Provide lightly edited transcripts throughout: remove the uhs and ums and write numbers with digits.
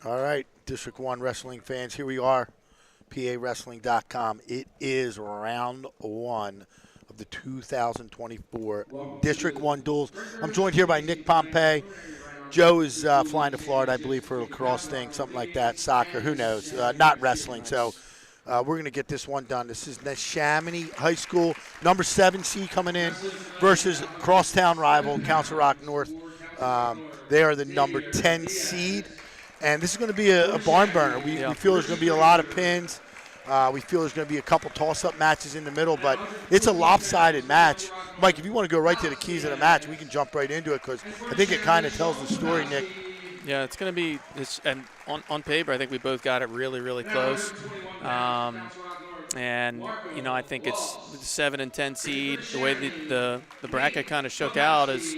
All right, District 1 wrestling fans, here we are, PAWrestling.com. It is round 1 of the 2024 District 1 duels. I'm joined here by Nick Pompei. Joe is flying to Florida, I believe, for a lacrosse thing, something like that, soccer, who knows, not wrestling. So we're going to get this one done. This is Neshaminy High School, number 7 seed coming in versus crosstown rival, Council Rock North. They are the number 10 seed. And this is going to be a barn burner. We feel there's going to be a lot of pins. We feel there's going to be a couple toss-up matches in the middle, but it's a lopsided match. Mike, if you want to go right to the keys of the match, we can jump right into it because I think it kind of tells the story, Nick. Yeah, it's going to be this, and on paper, I think we both got it really, really close. And you know, I think it's the 7 and 10 seed. The way the bracket kind of shook out is.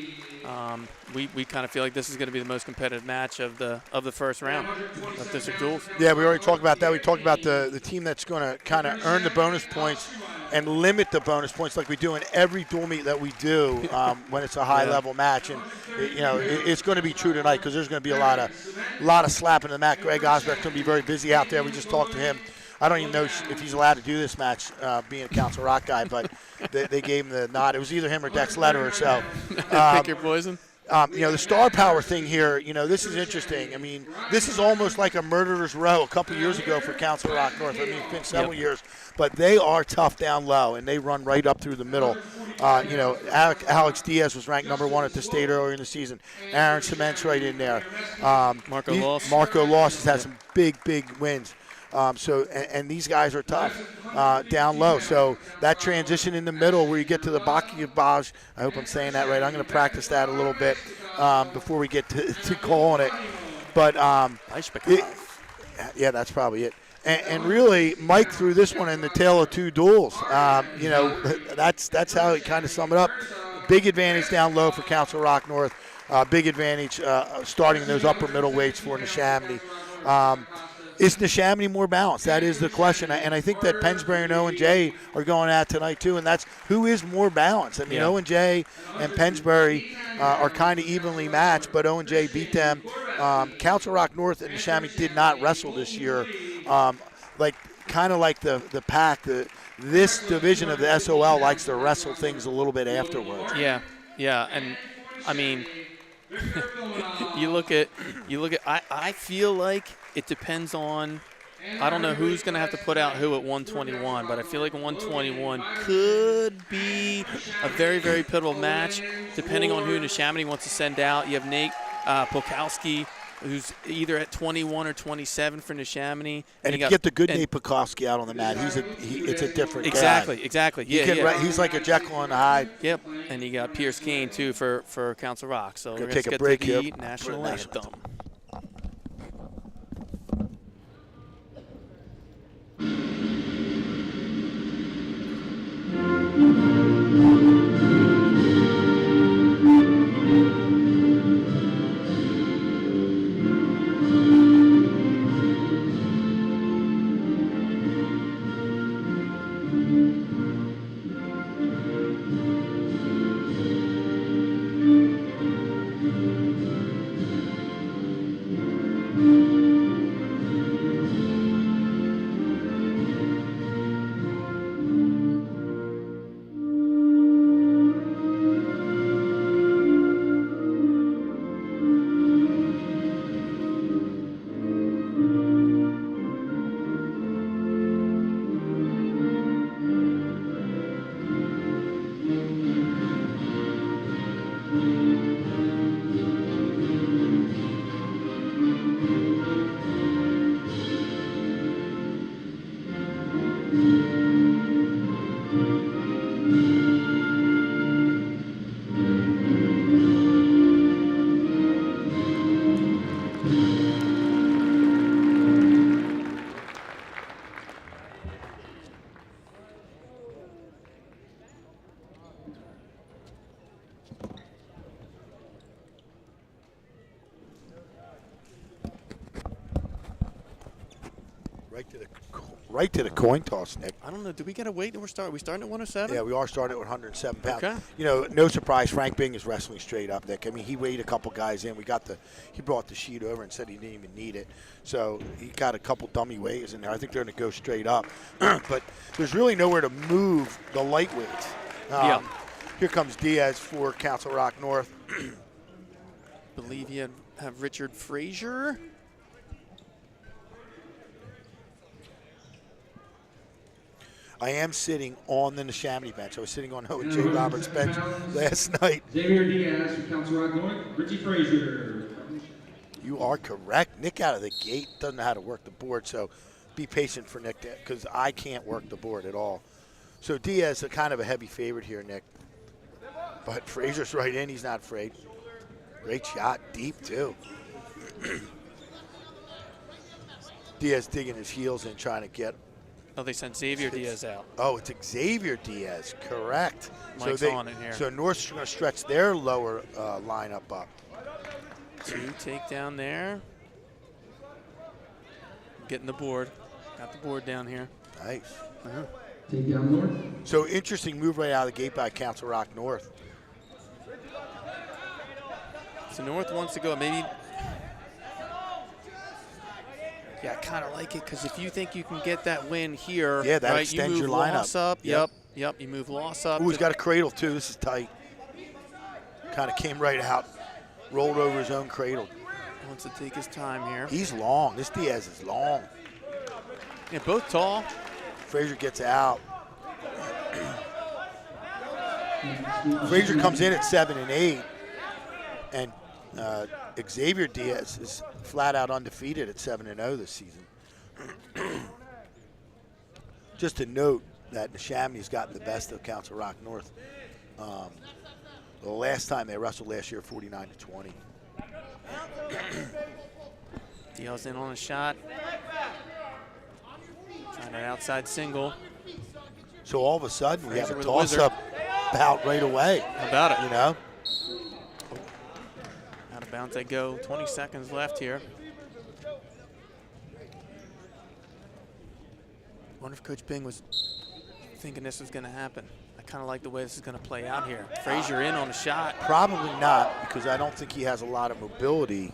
We kind of feel like this is going to be the most competitive match of the first round of District Duels. Yeah, we already talked about that. We talked about the team that's going to kind of earn the bonus points and limit the bonus points like we do in every dual meet that we do when it's a high-level match. And you know, it's going to be true tonight because there's going to be a lot of slapping the mat. Greg Osbeck's going to be very busy out there. We just talked to him. I don't even know if he's allowed to do this match, being a Council Rock guy, but they gave him the nod. It was either him or Dex Lederer. So, pick your poison. You know, the star power thing here, you know, this is interesting. I mean, this is almost like a murderer's row a couple years ago for Council Rock North. I mean, it's been several years, but they are tough down low, and they run right up through the middle. You know, Alex Diaz was ranked number 1 at the state earlier in the season. Aaron Cement's right in there. Marco Loss has had some big wins. And these guys are tough down low. So that transition in the middle where you get to the Bakibaj, I hope I'm saying that right. I'm going to practice that a little bit before we get to calling it. But yeah, that's probably it. And really, Mike threw this one in the tail of 2 duels. You know, that's how he kind of sum it up. Big advantage down low for Council Rock North. Big advantage starting in those upper middle weights for Neshaminy. Is Neshaminy more balanced? That is the question. And I think that Pennsbury and O&J are going at tonight too, and that's who is more balanced. I mean, O&J and Pennsbury are kind of evenly matched, but O&J beat them. Council Rock North and Neshaminy did not wrestle this year. Kind of like the pack, this division of the SOL likes to wrestle things a little bit afterwards. Yeah, and I mean, you look at. I feel like it depends on. I don't know who's going to have to put out who at 121, but I feel like 121 could be a very, very pivotal match, depending on who Neshaminy wants to send out. You have Nate Polkowski, who's either at 21 or 27 for Neshaminy. And if you get the good Nate Polkowski out on the mat, it's a different guy. Exactly. He's like a Jekyll and Hyde. Yep. And you got Pierce Kane, too, for Council Rock. So we're going to take a break to the here. National Anthem. Right to the coin toss, Nick. I don't know. Do we got to wait? We're starting at 107? Yeah, we are starting at 107 pounds. Okay. You know, no surprise, Frank Bing is wrestling straight up, Nick. I mean, he weighed a couple guys in. He brought the sheet over and said he didn't even need it. So he got a couple dummy weights in there. I think they're going to go straight up. But there's really nowhere to move the lightweights. Yeah. Here comes Diaz for Council Rock North. Believe you have Richard Frazier. I am sitting on the Neshaminy bench. I was sitting on Jay Roberts' bench last night. Xavier Diaz from Council Rock North, Richie Frazier. You are correct. Nick out of the gate doesn't know how to work the board, so be patient for Nick because I can't work the board at all. So Diaz is kind of a heavy favorite here, Nick. But Frazier's right in. He's not afraid. Great shot. Deep, too. Diaz digging his heels in, trying to get. Oh, they sent Xavier Diaz out. Oh, it's Xavier Diaz. Correct. Mike's on it here. So North's going to stretch their lower lineup up. 2 takedown there. Getting the board. Got the board down here. Nice. Takedown North. So interesting move right out of the gate by Council Rock North. So North wants to go maybe. Yeah, I kind of like it because if you think you can get that win here, yeah, that right, extends you move your lineup. Loss up. Yep. Yep. You move Loss up. Ooh, he's got a cradle too. This is tight. Kind of came right out, rolled over his own cradle. Wants to take his time here. He's long. This Diaz is long. Yeah, both tall. Frazier gets out. Frazier comes in at 7 and 8, and Xavier Diaz is flat out undefeated at 7 and 0 this season. Just to note that Neshaminy's gotten the best of Council Rock North. The last time they wrestled last year, 49-20. Diaz in on a shot. Trying an outside single. So all of a sudden we have Frazier a with a wizard. toss-up bout right away. How about it? You know? Out of bounds they go. 20 seconds left here. Wonder if Coach Bing was thinking this was going to happen. I kind of like the way this is going to play out here. Frazier in on a shot. Probably not, because I don't think he has a lot of mobility.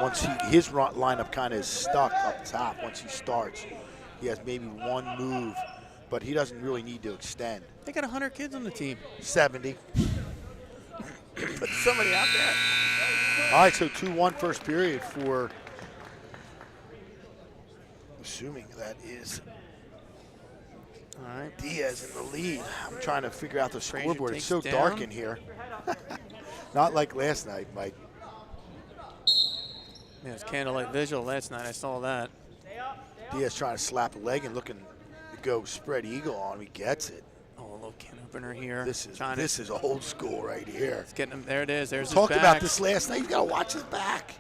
Once his lineup kind of is stuck up top once he starts. He has maybe one move, but he doesn't really need to extend. They got 100 kids on the team. 70. Put somebody out there. All right, so 2-1 first period for, assuming that is All right. Diaz in the lead. I'm trying to figure out the Frazier scoreboard. It's so takes dark down. in here. Not like last night, Mike. Yeah, it was candlelight visual last night. I saw that. Diaz trying to slap a leg and looking to go spread eagle on him. He gets it. Oh, a little can opener here. This is old school right here. It's getting him. There it is. There's his Talked back. about this last night. You got to watch his back.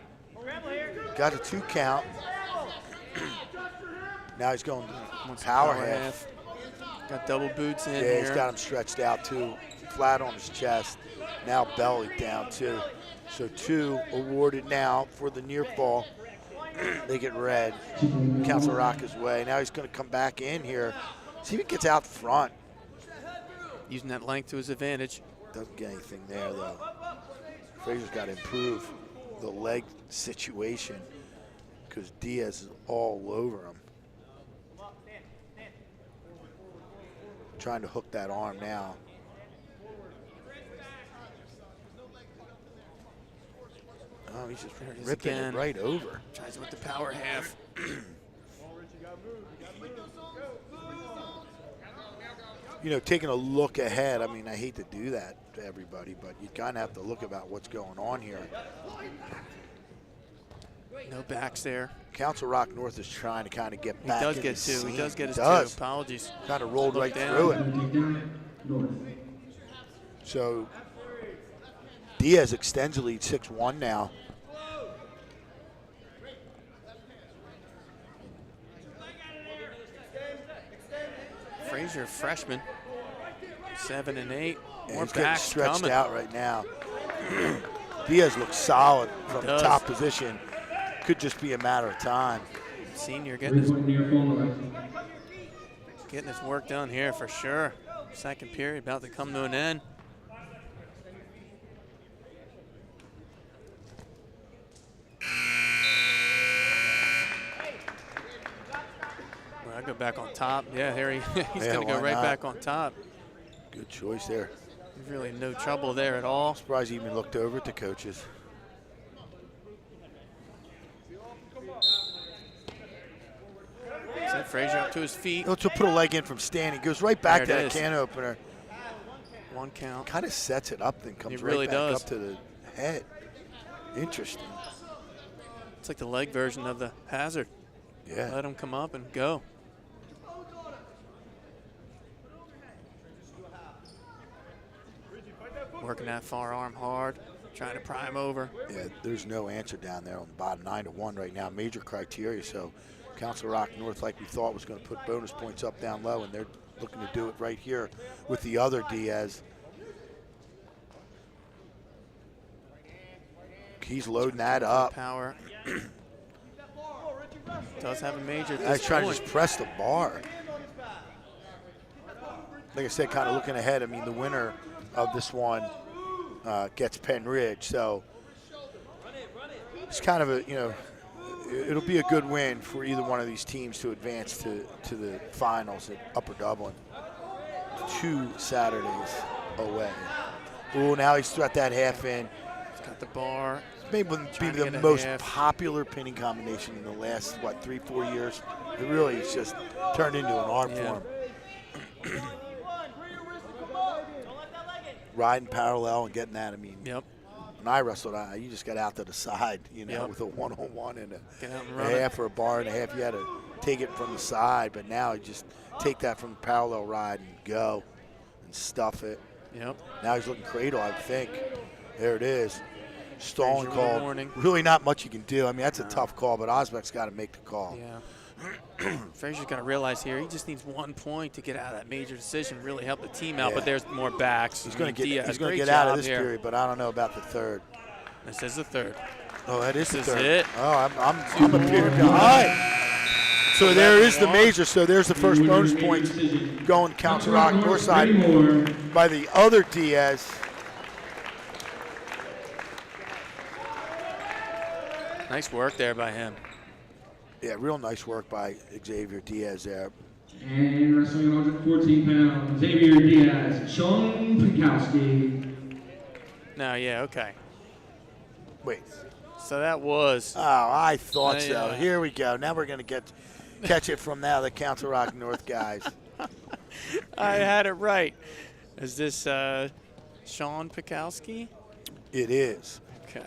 Got a 2 count. Now he's going Wants power the half. Got double boots in Yeah, here. he's got him stretched out too, flat on his chest. Now belly down too. So 2 awarded now for the near fall. They get red. Council Rock his way. Now he's going to come back in here. See if he gets out front. Using that length to his advantage. Doesn't get anything there though. Frazier's got to improve the leg situation because Diaz is all over him. Trying to hook that arm now. Oh, he's just There it is ripping again. it right over. Tries with the power half. You know, taking a look ahead, I mean, I hate to do that to everybody, but you kind of have to look about what's going on here. No backs there. Council Rock North is trying to kind of get He back does in get the 2. scene. He does get his 2. Does. Apologies. Kind of rolled Look right down. through it. Takedown North. So Diaz extends the lead 6-1 now. Frazier, freshman. 7 and 8. And More he's getting backs stretched coming. out right now. Diaz looks solid from the does. top position. Could just be a matter of time. Senior getting his, 3-point near full north. getting his work done here for sure. Second period about to come to an end. Well, I go back on top. Yeah, here he's Yeah, going to go why right not? back on top. Good choice there. Really no trouble there at all. Surprised he even looked over at the coaches. So Frazier up to his feet. He'll put a leg in from standing. Goes right back to There it that is. can opener. One count. Kind of sets it up, then comes He really right back does. up to the head. Interesting. It's like the leg version of the hazard. Yeah. Let him come up and go. Working that far arm hard, trying to pry him over. Yeah, there's no answer down there on the bottom 9-1 right now. Major criteria. So Council Rock North, like we thought, was going to put bonus points up down low, and they're looking to do it right here with the other Diaz. He's loading that up. Power. Does have a major at He's this trying to point. just press the bar. Like I said, kind of looking ahead. I mean, the winner of this one gets Penn Ridge, so it's kind of a, you know, it'll be a good win for either one of these teams to advance to the finals at Upper Dublin. 2 Saturdays away. Oh, now he's got that half in. He's got the bar. Maybe Trying be to the get a most half. popular pinning combination in the last, what, 3-4 years. It really has just turned into an art Yeah. form. Riding parallel and getting that, I mean, Yep. when I wrestled, you just got out to the side, you know, Yep. with a one-on-one and Get out and a run it. half or a bar and a half. You had to take it from the side, but now you just take that from the parallel ride and go and stuff it. Yep. Now he's looking cradle, I think. There it is. Stalling Frazier call. warning. Really not much you can do. I mean, that's a tough call, but Osbeck's got to make the call. Yeah. Frazier's got to realize here he just needs 1 point to get out of that major decision, really help the team out. Yeah. But there's more backs. He's I going mean, Diaz, to great get out of job this here. period, but I don't know about the third. This is the third. Oh, that is This the is third. it. Oh, I'm a period behind. So there is the major. So there's the first bonus points going Council Rock north side by the other Diaz. Nice work there by him. Yeah, real nice work by Xavier Diaz there. And wrestling 114 pounds, Xavier Diaz, Sean Pikowski. No, yeah, okay. Wait. So that was. Oh, I thought so. Yeah. Here we go. Now we're going to catch it from now the Council Rock North guys. I had it right. Is this Sean Pikowski? It is. Okay.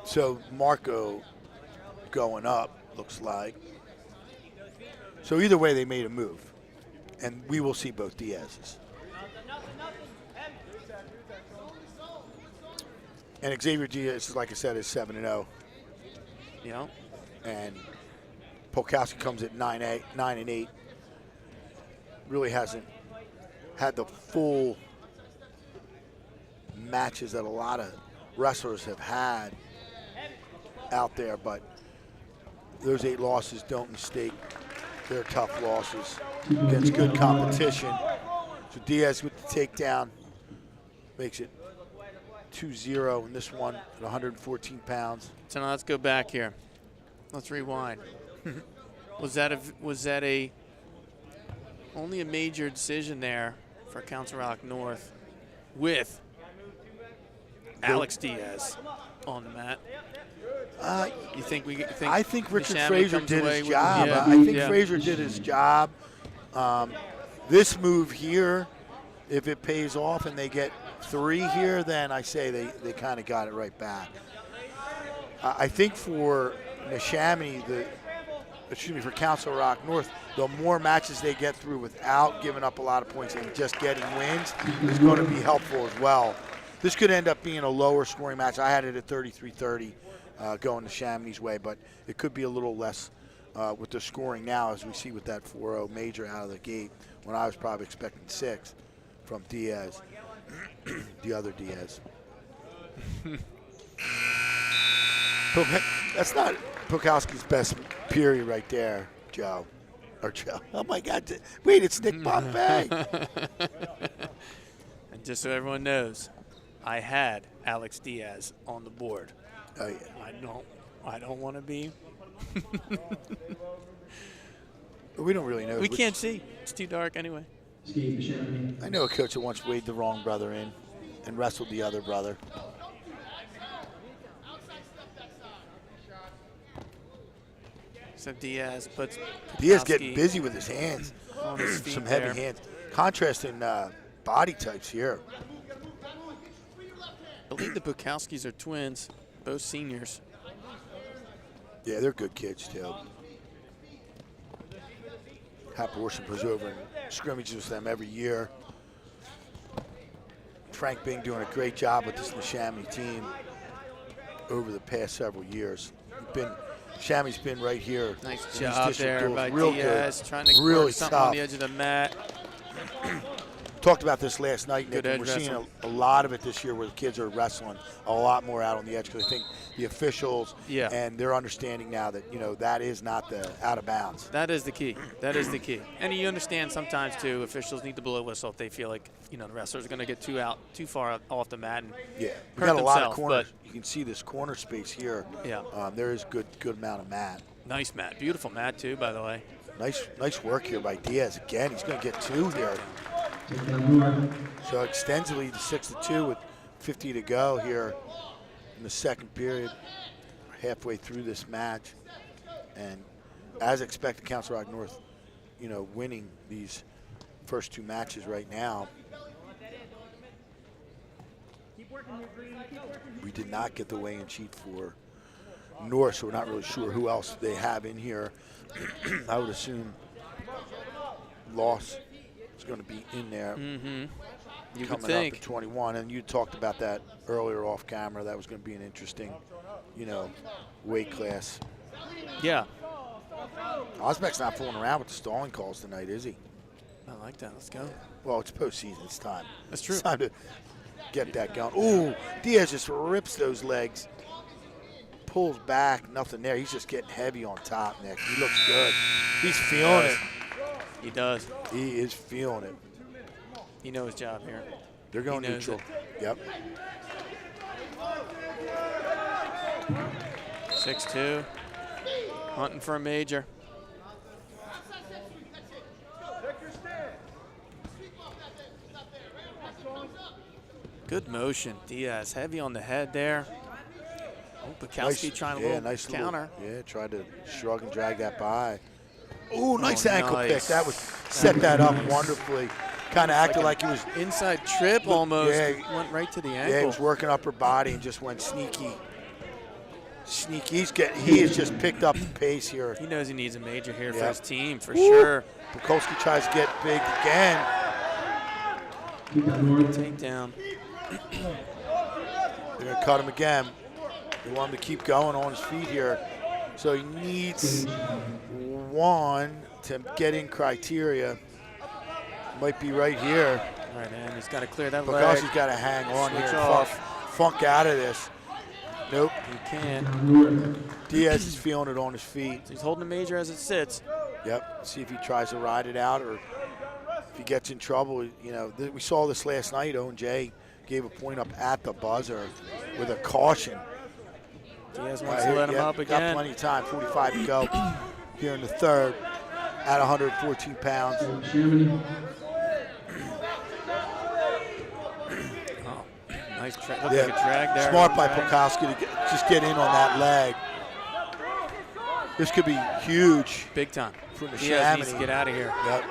So Marco going up, looks like. So either way, they made a move. And we will see both Diaz's. And Xavier Diaz, like I said, is 7-0. Yeah. And Polkowski comes at 9-8. Really hasn't had the full matches that a lot of wrestlers have had out there, but those 8 losses, don't mistake, they're tough losses against good competition. So Diaz with the takedown makes it 2-0 in this one at 114 pounds. So now let's go back here. Let's rewind. was that a only a major decision there for Council Rock North with Alex Diaz on the mat? You think we think? I think Richard Neshaminy Frazier comes did away his with- job. yeah, I think yeah. Frazier did his job. This move here, if it pays off and they get 3 here, then I say they kind of got it right back. I think for Neshaminy, for Council Rock North, the more matches they get through without giving up a lot of points and just getting wins is going to be helpful as well. This could end up being a lower scoring match. I had it at 33-30 going Neshaminy's way, but it could be a little less with the scoring now, as we see with that 4-0 major out of the gate, when I was probably expecting 6 from Diaz, the other Diaz. That's not Pukowski's best period right there, Joe. Or Joe. Oh, my God. Wait, it's Nick Pompei. And just so everyone knows, I had Alex Diaz on the board. Oh, yeah. I don't want to be. We don't really know. We can't see. It's too dark anyway. I know a coach that once weighed the wrong brother in and wrestled the other brother. So Diaz puts Diaz getting busy with his hands. on his feet Some heavy there. hands. Contrasting body types here. I believe the Bukowskis are twins, both seniors. Yeah, they're good kids, too. Hap Orson goes over and scrimmages with them every year. Frank Bing doing a great job with this Neshaminy team over the past several years. Neshamany's been right here. Nice in these job district there duels. by Real Diaz, good. trying to Really work something on tough. the edge of the mat. Talked about this last night, Nick. Good And edge we're seeing wrestle. a lot of it this year where the kids are wrestling a lot more out on the edge because I think the officials and they're understanding now that, you know, that is not the out of bounds. That is the key. That is the key. And you understand sometimes, too, officials need to blow a whistle if they feel like, you know, the wrestlers are going to get too far off the mat. And Yeah, we hurt got a lot of themselves, corners. You can see this corner space here. Yeah. There is good amount of mat. Nice mat. Beautiful mat, too, by the way. Nice work here by Diaz. Again, he's going to get 2 here. So extends the lead to 6-2 with 50 to go here in the second period. Halfway through this match, and as expected, Council Rock North, you know, winning these first 2 matches right now. We did not get the weigh-in sheet for North, so we're not really sure who else they have in here. I would assume Loss is going to be in there. You would Coming think. up at 21, and you talked about that earlier off camera. That was going to be an interesting, you know, weight class. Yeah. Osbeck's not fooling around with the stalling calls tonight, is he? I like that. Let's go. Well, it's postseason. It's time. That's true. It's time to get that going. Ooh, Diaz just rips those legs. Pulls back, nothing there. He's just getting heavy on top, Nick. He looks good. He's feeling it. He does. He is feeling it. He knows his job here. They're going He knows neutral. Yep. 6-2. Hunting for a major. Good motion. Diaz heavy on the head there. Oh, Bukowski trying a little counter. Tried to shrug and drag that by. Ooh, nice ankle nice. pick. That was set that up wonderfully. Kind of acted like he was inside trip almost. Yeah, went right to the ankle. Yeah, he was working upper body and just went sneaky. He has just picked up the pace here. He knows he needs a major here for Yep. his team, for sure. Bukowski tries to get big again. Takedown. They're going to cut him again. They want him to keep going on his feet here. So he needs 1 to get in criteria. Might be right here. Right, and he's got to clear that leg. Bukowski's got to hang on Switch here. off. Funk out of this. Nope. He can't. Diaz is feeling it on his feet. He's holding the major as it sits. Yep. See if he tries to ride it out or if he gets in trouble. You know, we saw this last night. Owen J gave a point up at the buzzer with a caution. Diaz wants to let him up again. Got plenty of time. 45 to go here in the third at 114 pounds. Nice looked like a drag there. Smart by Bukowski to just get in on that leg. This could be huge. Big time. For Diaz needs to Neshaminy. get out of here. Yep.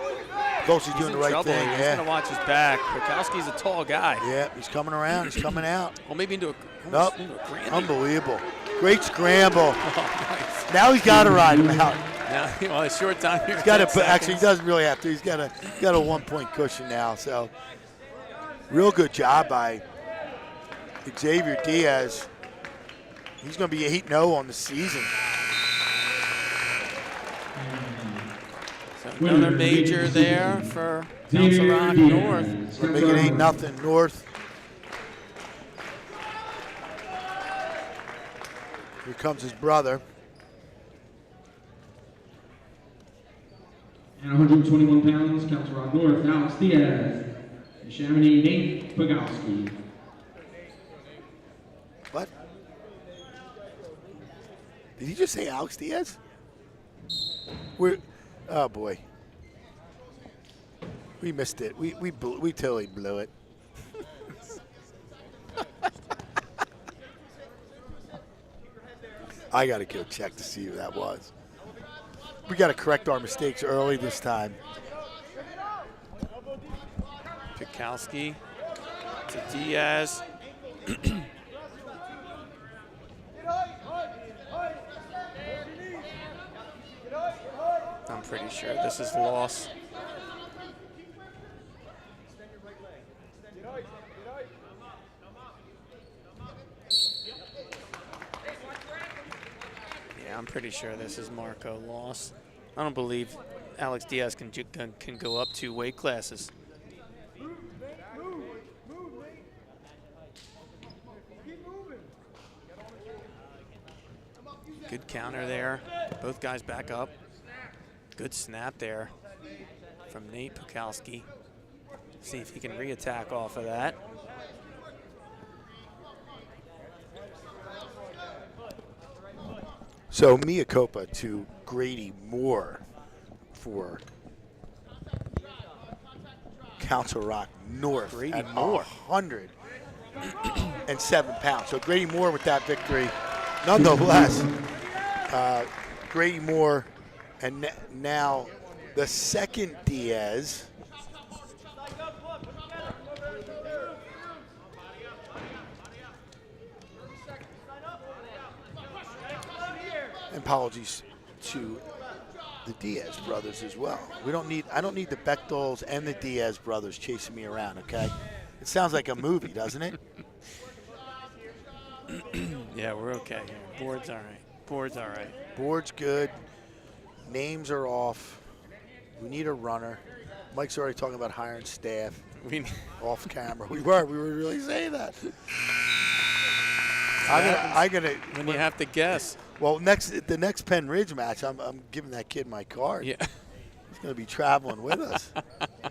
Bukowski's doing the right trouble. thing. He's Yeah. going to watch his back. Bukowski's a tall guy. Yeah, he's coming around. He's coming out. Well, maybe into a Nope. into a granny. Unbelievable. Great scramble. Oh, nice. Now he's got to ride him out. Now, well, a short time here. He's got 10 to. Actually, he seconds. doesn't really have to. He's got a 1-point cushion now. So, real good job by Xavier Diaz. He's going to be 8-0 on the season. So another major there for Council Rock North. We're making 8-0 North. Here comes his brother. And 121 pounds, Council Rock North, Alex Diaz. Neshaminy, Nate Pompei. What? Did he just say Alex Diaz? Oh boy. We missed it. We totally blew it. I got to go check to see who that was. We got to correct our mistakes early this time. Pikowski to Diaz. I'm pretty sure this is loss. Yeah, I'm pretty sure this is Marco loss. I don't believe Alex Diaz can go up 2 weight classes. Good counter there. Both guys back up. Good snap there from Nate Pikowski. See if he can re-attack off of that. So Mia Copa to Grady Moore for Council Rock North Grady at Moore. 107 pounds. So Grady Moore with that victory, nonetheless. Grady Moore, and now the second Diaz. Apologies to the Diaz brothers as well. I don't need the Bechtels and the Diaz brothers chasing me around, okay? It sounds like a movie, doesn't it? Yeah, we're okay here. Board's all right. Board's all right. Board's good. Names are off. We need a runner. Mike's already talking about hiring staff off camera. We were really saying that. When you have to guess. Well, the next Penn Ridge match, I'm giving that kid my card. Yeah. He's going to be traveling with us.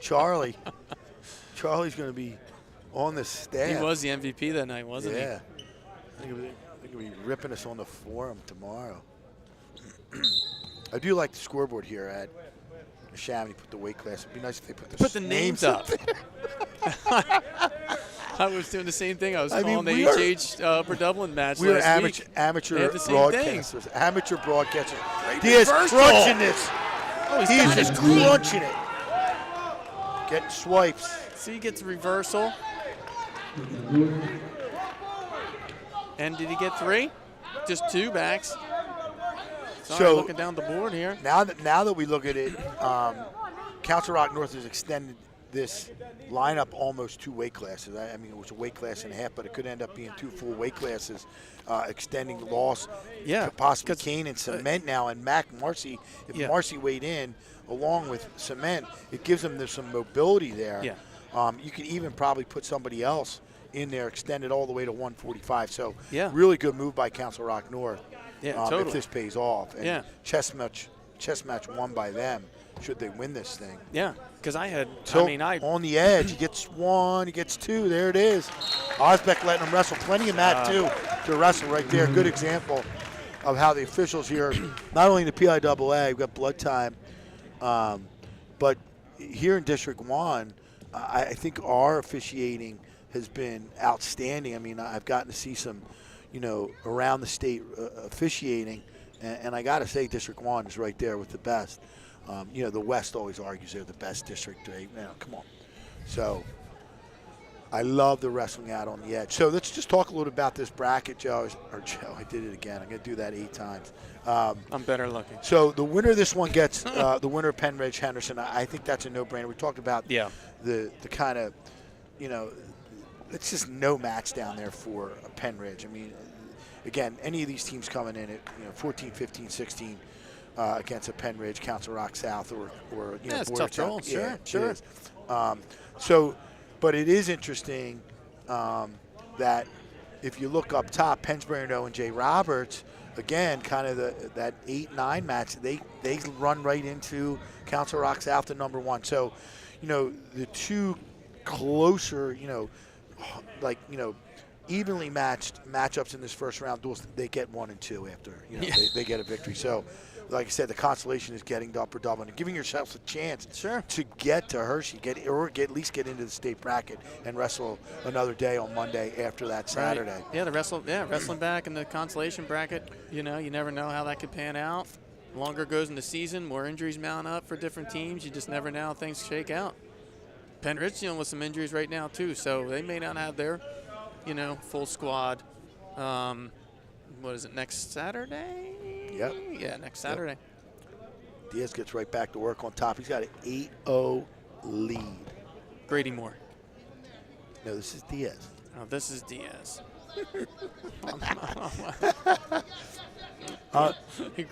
Charlie's going to be on the staff. He was the MVP that night, wasn't he? Yeah. I think he'll be ripping us on the forum tomorrow. I do like the scoreboard here at Neshaminy. Put the weight class. It'd be nice if they put the names up. I was doing the same thing. I was calling the HH Upper Dublin match we were last week. amateur broadcasters. Amateur broadcasters. Diaz crunching this. Oh, he's just crunching it. Getting swipes. See, he gets reversal. And did he get 3? Just 2 backs. Sorry, So looking down the board here. Now that we look at it, Council Rock North has extended this lineup almost 2 weight classes. I mean, it was a weight class and a half, but it could end up being 2 full weight classes, extending the loss. Yeah, to possibly Kane and Cement now, and Mac Marcy. If Marcy weighed in along with Cement, it gives them some mobility there. Yeah. You could even probably put somebody else in there, extend it all the way to 145. So really good move by Council Rock North. Yeah, totally. If this pays off. And yeah. Chess match won by them. Should they win this thing? Yeah, because on the edge, he gets 1, he gets 2. There it is. Osbeck letting him wrestle. Plenty of mat too to wrestle right there. Good example of how the officials here, not only the PIAA, we've got blood time, but here in District 1, I think our officiating has been outstanding. I mean, I've gotten to see some, around the state officiating, and I got to say District 1 is right there with the best. The West always argues they're the best district. Come on. So I love the wrestling out on the edge. So let's just talk a little about this bracket, Joe. Joe, I did it again. I'm going to do that 8 times. I'm better looking. So the winner of this one gets the winner of Penn Ridge Henderson. I think that's a no-brainer. We talked about the kind of, it's just no match down there for Penn Ridge. I mean, again, any of these teams coming in at 14, 15, 16 against a Penn Ridge, Council Rock South, or it's tough to sure. So, but it is interesting that if you look up top, Pensbury and Jay Roberts, again, kind of that 8-9 match, they run right into Council Rock South at number 1. So, you know, the two closer, you know, like, you know, evenly matched matchups in this first round duels, they get 1 and 2 after, you know, they get a victory. So, like I said, the consolation is getting to Upper Dublin and giving yourselves a chance to get to Hershey, at least get into the state bracket and wrestle another day on Monday after that Saturday. Right. Yeah, wrestling back in the consolation bracket. You know, you never know how that could pan out. Longer goes in the season, more injuries mount up for different teams. You just never know how things shake out. Penrith's dealing with some injuries right now too, so they may not have their, you know, full squad. What is it, next Saturday? Yep. Yeah, next Saturday. Yep. Diaz gets right back to work on top. He's got an 8-0 lead. Grady Moore. No, this is Diaz. Oh, this is Diaz.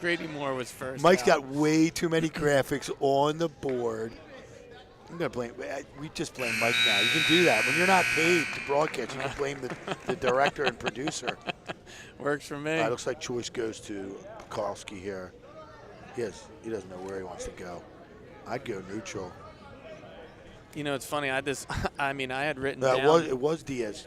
Grady Moore was first. Mike's out. got way too many graphics on the board. I'm gonna blame. We just blame Mike now. You can do that when you're not paid to broadcast. You can blame the director and producer. Works for me. Looks like choice goes to Pekalski here. He doesn't know where he wants to go. I'd go neutral. You know, it's funny. I had written No, down. it was Diaz.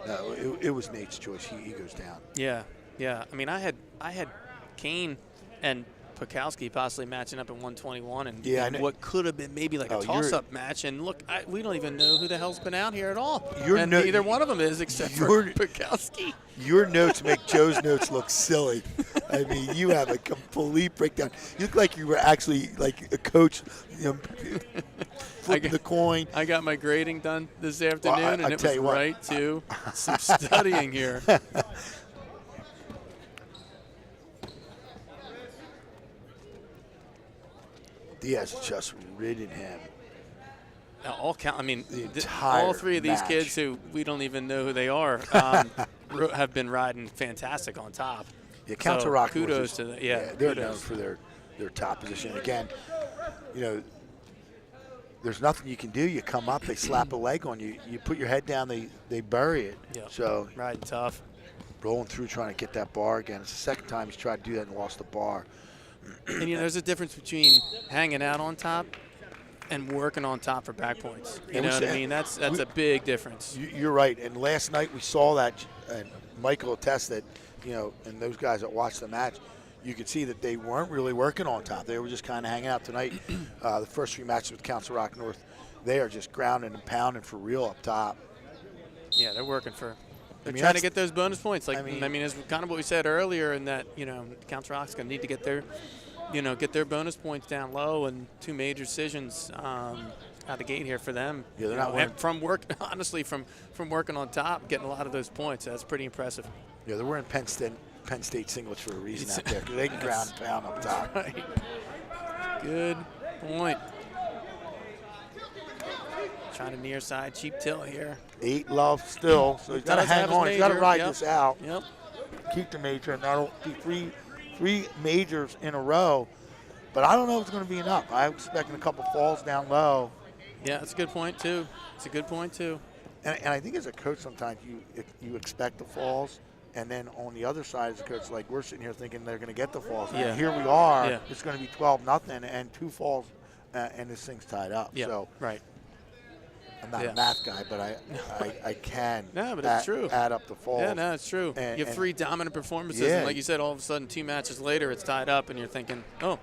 No, it was Nate's choice. He goes down. Yeah. I mean, I had Kane and Pekalski possibly matching up at 121, and what could have been maybe like a toss-up match. And look, we don't even know who the hell's been out here at all. And neither one of them is except for Pekalski. Your notes make Joe's notes look silly. I mean, you have a complete breakdown. You look like you were actually like a coach, you know, flipping the coin. I got my grading done this afternoon, and it was right to some studying here. Diaz just ridden him. All 3 of these match. kids who we don't even know who they are have been riding fantastic on top. Yeah, Council Rock. Kudos to them. Yeah, they're known for their top position. Again, you know, there's nothing you can do. You come up, they slap a leg on you. You put your head down, they bury it. Yep. So riding tough. Rolling through trying to get that bar again. It's the second time he's tried to do that and lost the bar. And, you know, there's a difference between hanging out on top and working on top for back points. You know what I mean? That's a big difference. You're right. And last night we saw that, and Michael attests that, you know, and those guys that watched the match, you could see that they weren't really working on top. They were just kind of hanging out tonight. The first 3 matches with Council Rock North, they are just grounding and pounding for real up top. Yeah, they're working for. They're trying to get those bonus points. Like I mean, it's kind of what we said earlier, in that, you know, Council Rock's going to need to get their bonus points down low, and 2 major decisions out the gate here for them. Yeah, they're not from working on top, getting a lot of those points. That's pretty impressive. Yeah, they're wearing Penn State singlets for a reason out there, because they can ground and pound up top. Right. Good point. Trying to near side cheap tilt here. 8 love still, so he's got to hang on. He's got to ride this out. Yep. Keep the major, and that'll be three majors in a row. But I don't know if it's going to be enough. I'm expecting a couple falls down low. Yeah, that's a good point too. And I think as a coach, sometimes you expect the falls, and then on the other side as a coach, like we're sitting here thinking they're going to get the falls. Yeah. And here we are. Yeah. It's going to be 12-0 and 2 falls, and this thing's tied up. Yeah. So right. I'm not a math guy, but I can it's true. Add up the falls. Yeah, no, it's true. You have 3 dominant performances, and like you said, all of a sudden 2 matches later it's tied up, and you're thinking, oh,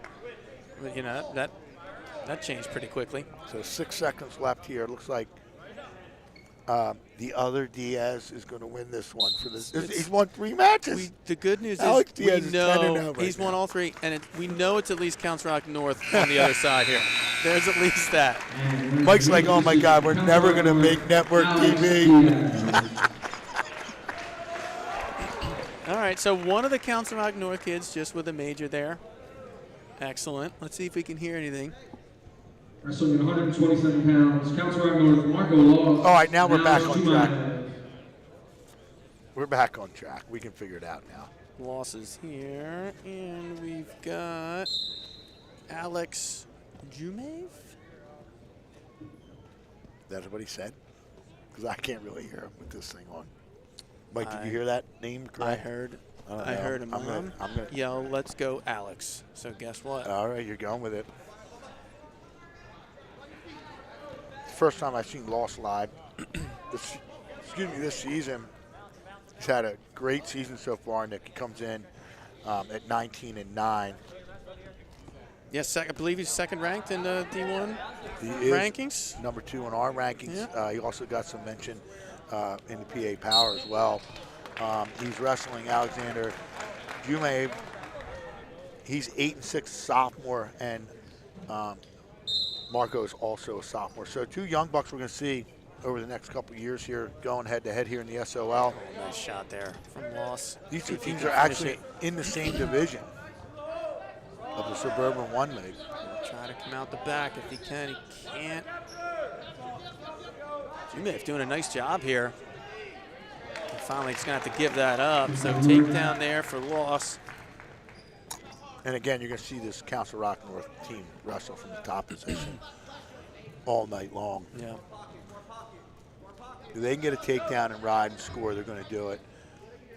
you know, that changed pretty quickly. So 6 seconds left here. It looks like the other Diaz is going to win this one. He's won 3 matches. The good news Alex is Diaz we know right he's now. won all 3, and we know it's at least Council Rock North on the other side here. There's at least that. Mike's like, oh my God, we're never going to make network TV. All right, so one of the Council Rock North kids just with a major there. Excellent. Let's see if we can hear anything. Wrestling at 127 pounds, Council Rock North, Marco Laws. All right, now we're back on track. We're back on track. We can figure it out now. Losses here, and we've got Alex Jumev. That's what he said? Because I can't really hear him with this thing on. Mike, did you hear that name correct? I heard him yell, "Let's go, Alex." So guess what? All right, you're going with it. First time I've seen Lost live. This season. He's had a great season so far, Nick. He comes in at 19-9. Yes, I believe he's second ranked in the D1 rankings. Number 2 in our rankings. Yeah. He also got some mention in the PA Power as well. He's wrestling Alexander Jume. He's 8-6 sophomore, and Marco is also a sophomore. So 2 young bucks we're going to see over the next couple of years here, going head-to-head here in the SOL. Oh, nice shot there from Loss. These 2 teams are actually in the same division of the Suburban 1 League. Try to come out the back if he can. He can't. Jume's doing a nice job here. And finally, he's going to have to give that up. So takedown there for Loss. And again, you're going to see this Council Rock North team wrestle from the top position all night long. Yeah. If they can get a takedown and ride and score, they're going to do it.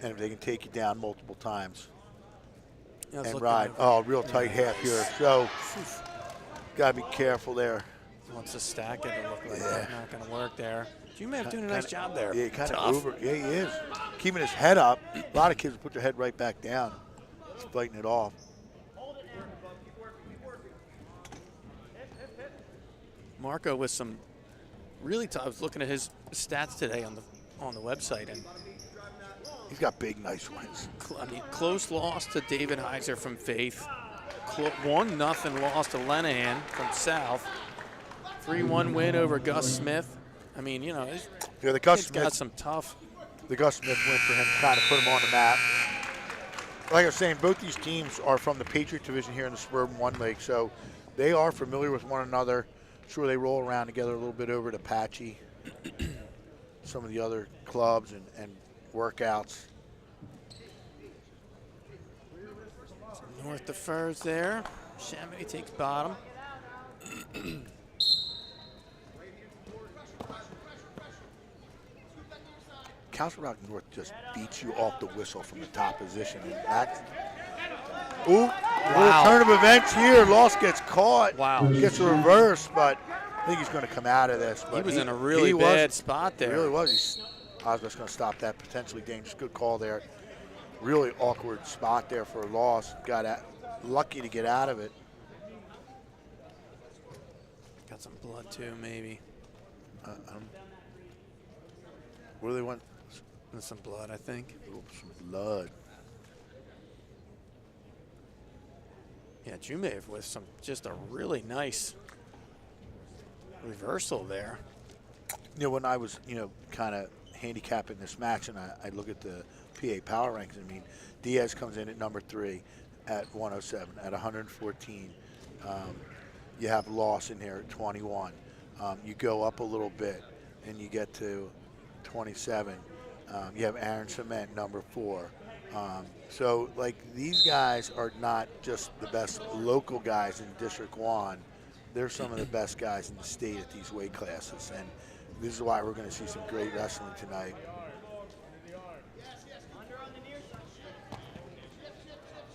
And if they can take you down multiple times and ride. Oh, real tight half here. So, got to be careful there. Wants to stack it. It looked like that's not going to work there. Jume's doing a nice job there. Yeah, kind of over. Yeah, he is. Keeping his head up. A lot of kids will put their head right back down. He's fighting it off. Marco with some really tough. I was looking at his stats today on the website, and he's got big, nice wins. Close loss to David Heiser from Faith. 1-0 loss to Lenahan from South. 3-1 win over Gus Smith. I mean, you know, the Gus Smith got some tough. The Gus Smith win for him kind of put him on the map. Like I was saying, both these teams are from the Patriot Division here in the Suburban 1 League, so they are familiar with one another. Sure, they roll around together a little bit over at Apache, some of the other clubs and workouts. North to Furs there. Neshaminy takes bottom. Council Rock North just beats you off the whistle from the top position. And that's, little turn of events here. Loss gets caught. Wow. Gets a reverse, but I think he's going to come out of this. But he was in a really bad spot there. He really was. I was just going to stop that potentially dangerous. Good call there. Really awkward spot there for a loss. Got lucky to get out of it. Got some blood too, maybe. What do they want? Some blood, I think. Some blood. Yeah, Jumev with just a really nice reversal there. You know, when I was, kind of handicapping this match, and I look at the PA Power Rankings, I mean, Diaz comes in at number 3 at 107, at 114. You have Loss in here at 21. You go up a little bit, and you get to 27. You have Aaron Cement, number 4. So, like, these guys are not just the best local guys in District 1. They're some of the best guys in the state at these weight classes. And this is why we're going to see some great wrestling tonight.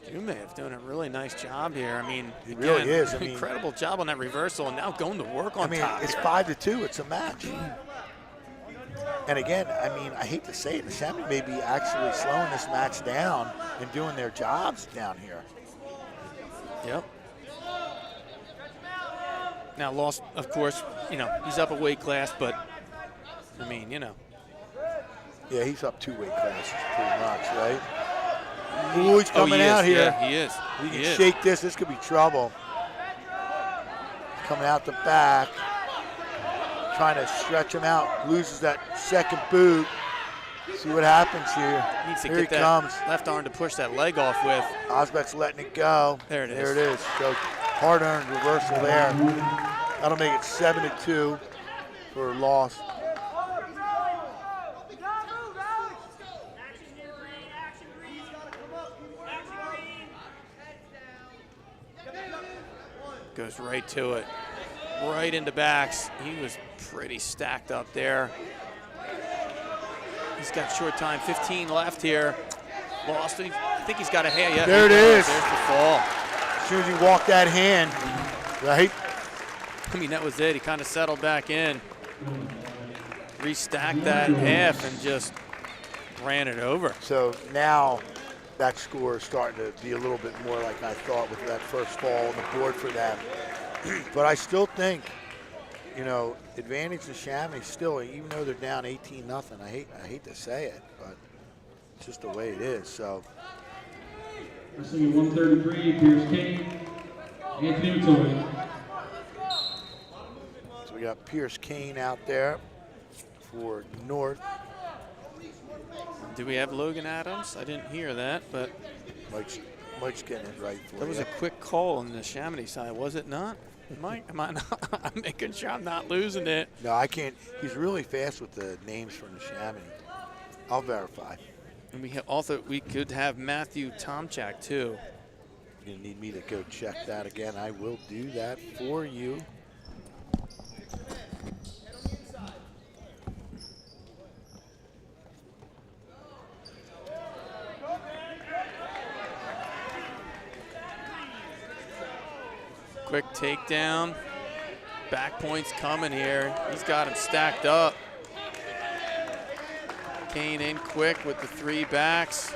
Jumev doing a really nice job here. I mean, he really is. Incredible job on that reversal, and now going to work on top. It's 5-2. It's a match. And again, I hate to say it, Neshaminy may be actually slowing this match down and doing their jobs down here. Yep. Now, Loss, of course, he's up a weight class, but, Yeah, he's up 2 weight classes pretty much, right? Ooh, he's coming out here. Yeah, he is. He can shake this. This could be trouble. Coming out the back. Trying to stretch him out. Loses that second boot. See what happens here. Needs to here get he that comes. Left arm to push that leg off with. Osbeck's letting it go. There it is. There it is. So hard-earned reversal there. That'll make it 7-2 for Loss. Goes right to it. Right into backs. He was pretty stacked up there. He's got short time, 15 left here. Lost it. I think he's got a hand. Yeah, there it is. There's the fall. As soon as he walked that hand, right? I mean, that was it. He kind of settled back in, restacked that half, and just ran it over. So now that score is starting to be a little bit more like I thought with that first fall on the board for them. But I still think, you know, advantage Neshaminy still, even though they're down 18-0. I hate to say it, but it's just the way it is. So. Wrestling at 133, Pierce Kane, Anthony Toy. So we got Pierce Kane out there for North. Do we have Logan Adams? I didn't hear that, but Mike's getting it right for you. that was a quick call on the Neshaminy side, was it not? Mike, am I not? I'm making sure I'm not losing it. No, I can't. He's really fast with the names for Neshaminy. I'll verify. And we could have Matthew Tomchak too. You're gonna need me to go check that again. I will do that for you. Quick takedown. Back points coming here. He's got him stacked up. Kane in quick with the 3 backs.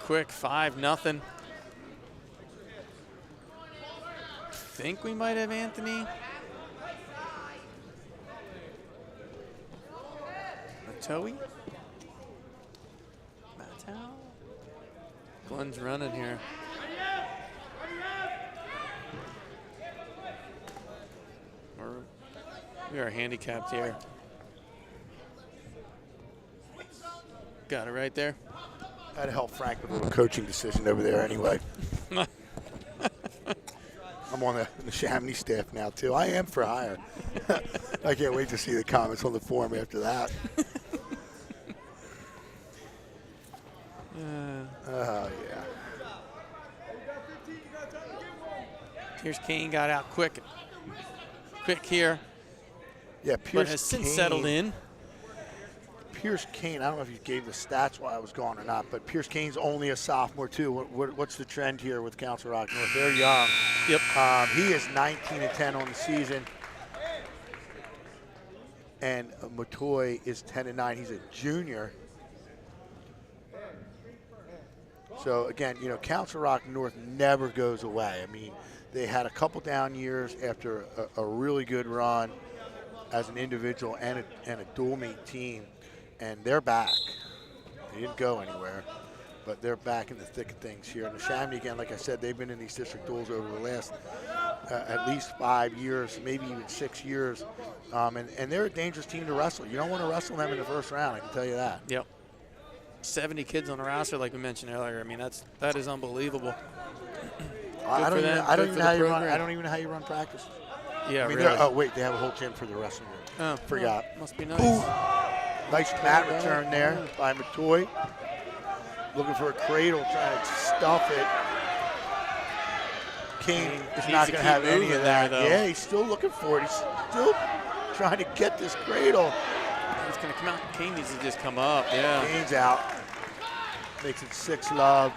Quick 5-0. Think we might have Anthony. Matoe? Matau? Glenn's running here. We are handicapped here. Got it right there. I had to help Frank with a little coaching decision over there anyway. I'm on the Neshaminy staff now too. I am for hire. I can't wait to see the comments on the forum after that. Oh, yeah. Here's Kane, got out quick here. Yeah, Pierce But has since Kane, settled in. Pierce Kane, I don't know if you gave the stats while I was gone or not, but Pierce Kane's only a sophomore too. What's the trend here with Council Rock North? They're young. Yep. He is 19-10 on the season. And Matoy is 10-9. He's a junior. So again, you know, Council Rock North never goes away. I mean, they had a couple down years after a really good run as an individual and a dual meet team, and they're back. They didn't go anywhere, but they're back in the thick of things here. And Neshaminy, again, like I said, they've been in these district duels over the last at least 5 years, maybe even 6 years, and they're a dangerous team to wrestle. You don't want to wrestle them in the first round, I can tell you that. Yep. 70 kids on the roster, like we mentioned earlier. I mean, that is unbelievable. I don't even know how you run practice. Yeah, I mean, really. oh wait, they have a whole gym for the wrestling room. Oh, Forgot. Well, must be nice. Ooh. Nice mat return there by Matoy. Looking for a cradle, trying to stuff it. Kane is not going to have any of that. Yeah, he's still looking for it. He's still trying to get this cradle. He's going to come out. Kane needs to just come up. Yeah. Kane's out. Makes it 6-love.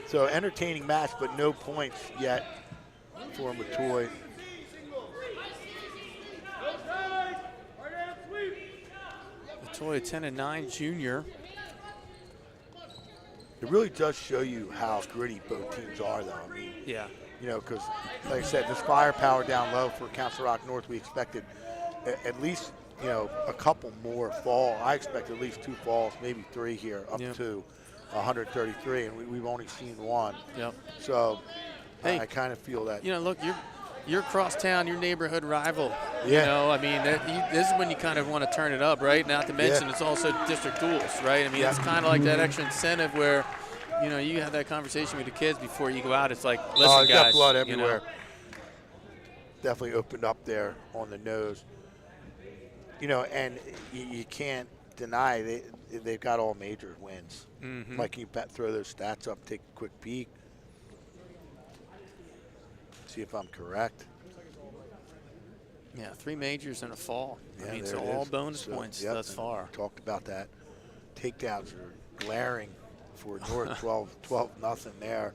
So entertaining match, but no points yet for Matoy. Matoy, 10-9 junior. It really does show you how gritty both teams are, though. I mean, Yeah. you know, because like I said, this firepower down low for Council Rock North, we expected at least, you know, a couple more fall. I expect at least 2 falls, maybe 3 here, up to 133, and we've only seen 1. Yep. So Hey, I kind of feel that. You know, look, you're across town, your neighborhood rival. Yeah. You know, I mean, this is when you kind of want to turn it up, right? Not to mention it's also district duels, right? I mean, it's kind of like that extra incentive where, you know, you have that conversation with the kids before you go out. It's like, listen, He's guys. got blood everywhere. You know, Definitely opened up there on the nose. You know, and you can't deny they've got all major wins. Like, you throw those stats up, take a quick peek. See if I'm correct. Yeah, 3 majors and a fall. Yeah, I mean, it's there it all is. bonus So, points yep, thus far. Talked about that. Takedowns are glaring for North, 12-0 there.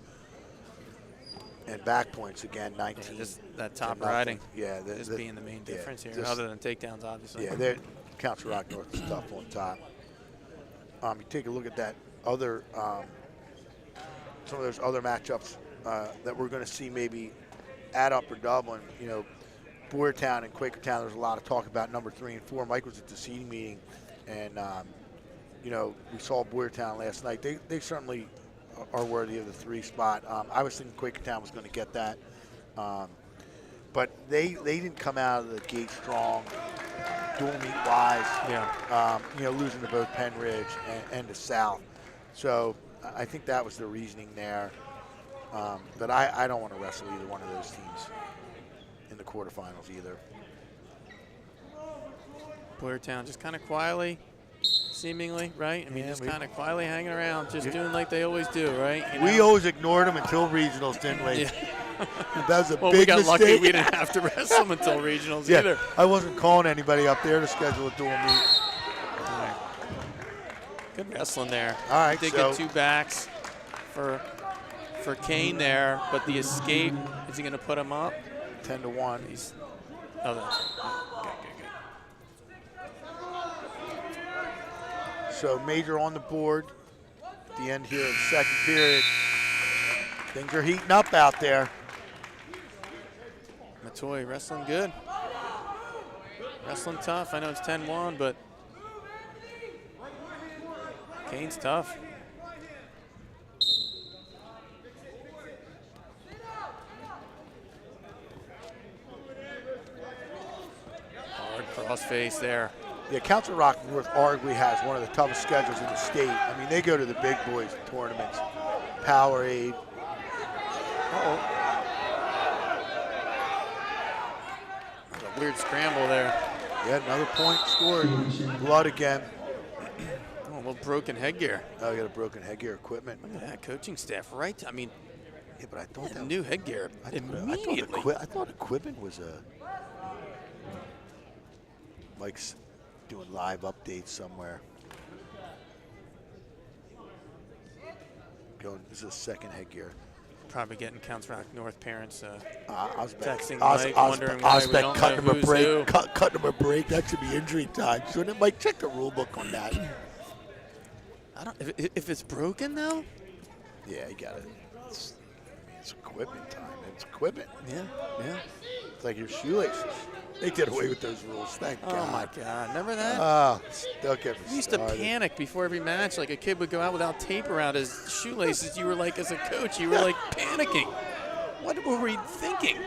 And back points again, 19. Yeah, that top to nothing. riding. Yeah, This being the main difference here, just, other than takedowns, obviously. Yeah, Council Rock North is tough on top. You take a look at that other, some of those other matchups that we're going to see maybe at Upper Dublin. You know, Boyertown and Quakertown. There's a lot of talk about number 3 and 4. Mike was at the seeding meeting, and you know, we saw Boyertown last night. They certainly are worthy of the 3 spot. I was thinking Quakertown was going to get that, but they didn't come out of the gate strong, dual meet wise. Yeah. You know, losing to both Penridge and to South. So I think that was the reasoning there. But I don't want to wrestle either one of those teams in the quarterfinals either. Boyertown just kind of quietly, seemingly, right? I mean, Yeah, just kind of quietly hanging around, just doing like they always do, right? You We know? always ignored them until regionals, didn't we? Yeah. That was a Well, big we got mistake. lucky we didn't have to wrestle them until regionals either. I wasn't calling anybody up there to schedule a dual meet. All right. Good wrestling there. All right, Did so get 2 backs for Kane there, but the escape, is he going to put him up? 10-1. He's, oh, that's good. So Major on the board at the end here of the second period. Things are heating up out there. Matoy wrestling good. Wrestling tough. I know it's 10-1, but Kane's tough. Hard crossface there. Yeah, Council Rock North arguably has one of the toughest schedules in the state. I mean, they go to the big boys tournaments, Powerade. A weird scramble there. Yeah, another point scored. Blood again. Oh, a little broken headgear. Oh, you got a broken headgear equipment. Look at that coaching staff, right? I mean, Yeah, but I thought that new headgear immediately. I thought equipment was a. Mike's doing live updates somewhere. This is a second headgear. Probably getting Counts Rock North parents Texting texting Mike, wondering why we don't cutting know him a who's break. who. Cutting him a break. That should be injury time. Shouldn't it, Mike? Check the rule book on that. I don't. If it's broken though. Yeah, you got it. It's equipment time. It's equipment. Yeah. Yeah. It's like your shoelaces. They did away with those rules. Thank God. Oh my God! Remember that? Oh, don't get me We used to started. panic before every match. Like a kid would go out without tape around his shoelaces. You were like, as a coach, you were like panicking. What were we thinking?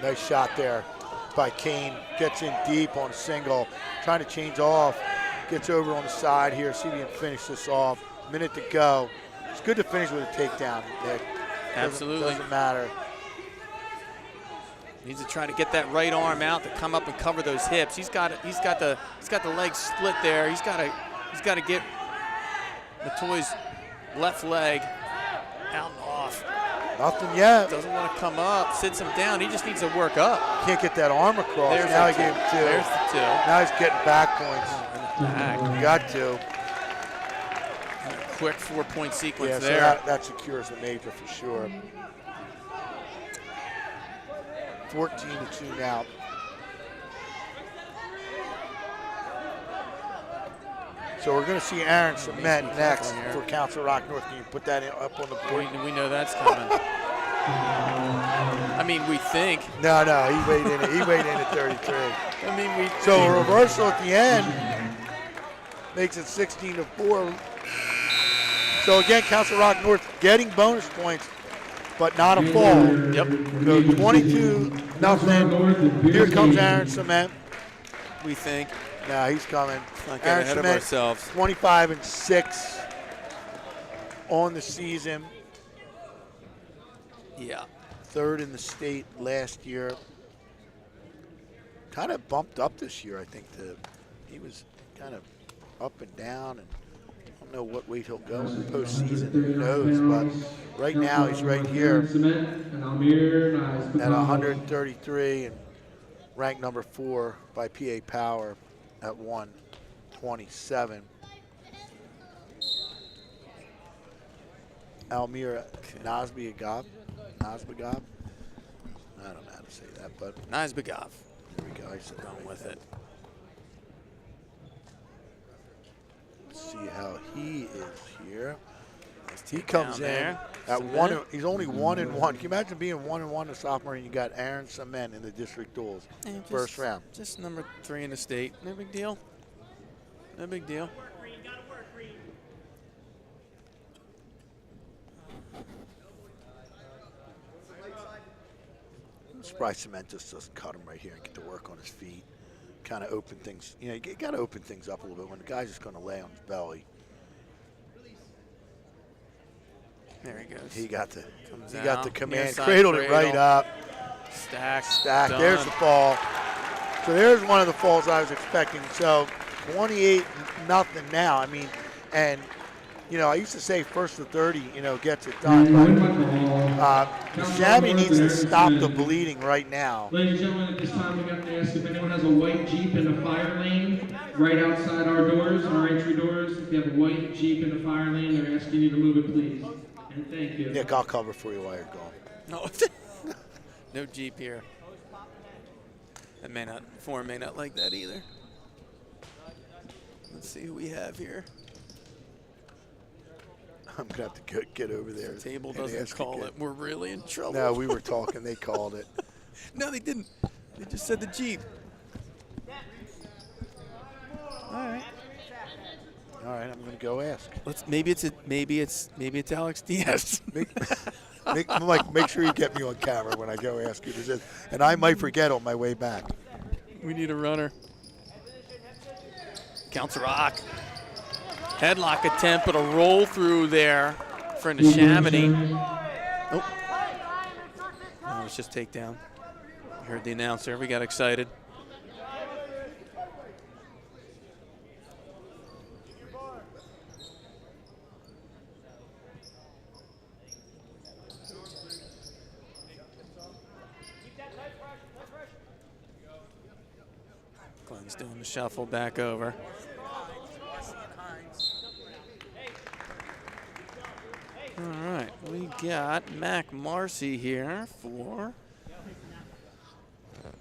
Nice shot there by Kane. Gets in deep on a single. Trying to change off. Gets over on the side here. See if he can finish this off. Minute to go. It's good to finish with a takedown, Nick. Absolutely. Doesn't matter. Needs to try to get that right arm out to come up and cover those hips. He's got the leg split there. He's got to get Matoy's left leg out and off. Nothing yet. Doesn't want to come up. Sits him down. He just needs to work up. Can't get that arm across. There's Now the he gave him 2. There's the 2. Now he's getting back points. Back. Got 2. Quick 4-point sequence Yeah, so there. that secures the major for sure. 14-2 now. So we're going to see Aaron Cement next for Council Rock North. Can you put that up on the board? We know that's coming. I mean, we think. No, he weighed in. He weighed in at 33. I mean, we. So a reversal at the end makes it 16-4. So again, Council Rock North getting bonus points, but not a fall. Yep. So 22-0. Here comes Aaron Cement. We think. Now he's coming. Not getting Aaron ahead of Cement, ourselves. 25-6 on the season. Yeah. 3rd in the state last year. Kind of bumped up this year, I think. He was kind of up and down, and don't know what weight he'll go in the postseason. Who knows? But right now he's right here at 133 and ranked number 4 by PA Power at 127. Almira Nazbagab. I don't know how to say that, but Nazbagab. there we go. I said Going with it. Let's see how he is here. Nice He take comes down in there. at Cement. 1. He's only 1-1. Can you imagine being 1-1 a sophomore and you got Aaron Cement in the district duels first round? Just number 3 in the state. No big deal. No big deal. I'm surprised Cement just doesn't cut him right here and get to work on his feet. Kind of open things. You know, you got to open things up a little bit when the guy's just going to lay on his belly. There he goes. He got the Near command, side cradled it right cradle. up. Stack. Done. There's the fall. So there's one of the falls I was expecting. So 28-0 now. I mean, and you know, I used to say first to 30, you know, gets it done. But Neshaminy needs to stop the bleeding right now. Ladies and gentlemen, at this time we have to ask if anyone has a white Jeep in the fire lane right outside our doors, our entry doors. If you have a white Jeep in the fire lane, they're asking you to move it, please. And thank you. Nick, I'll cover for you while you're gone. No, no Jeep here. That may not, Foreign may not like that either. Let's see who we have here. I'm going to have to get over there. The table doesn't call it. We're really in trouble. No, we were talking. They called it. No, they didn't. They just said the Jeep. All right. All right, I'm going to go ask. Maybe it's Alex Diaz. Make sure you get me on camera when I go ask you this. And I might forget on my way back. We need a runner. Counts a rock. Headlock attempt, but a roll through there for Neshaminy. Nope. No, it's just takedown. I heard the announcer. We got excited. Glenn's doing the shuffle back over. All right, we got Mac Marcy here for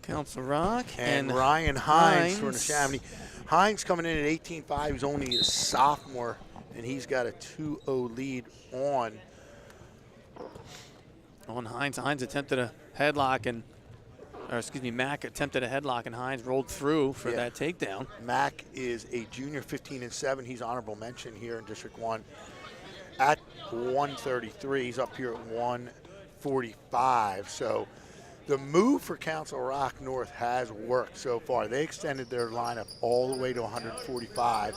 Council Rock. And Ryan Hines for Neshaminy. Hines coming in at 18-5. He's only a sophomore, and he's got a 2-0 lead on Hines. Hines attempted a headlock Mac attempted a headlock and Hines rolled through for that takedown. Mac is a junior, 15-7. He's honorable mention here in District 1 at 133. He's up here at 145. So the move for Council Rock North has worked so far. They extended their lineup all the way to 145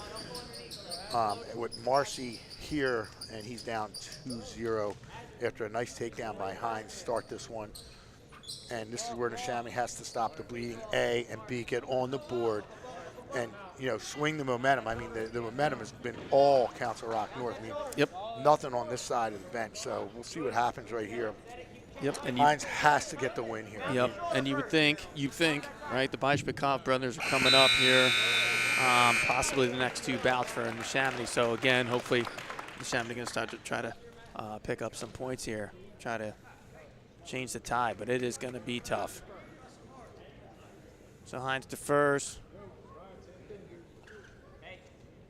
with Marcy here, and he's down 2-0 after a nice takedown by Hines. Start this one. And this is where Neshaminy has to stop the bleeding, A, and B, get on the board and, you know, swing the momentum. I mean, the momentum has been all Council Rock North. I mean, nothing on this side of the bench. So we'll see what happens right here. And Hines has to get the win here. And you'd think, right, the Baishbekov brothers are coming up here, possibly the next 2 bouts for Neshaminy. So again, hopefully Neshaminy going to start to try to pick up some points here, try to change the tie, but it is going to be tough. So Hines defers.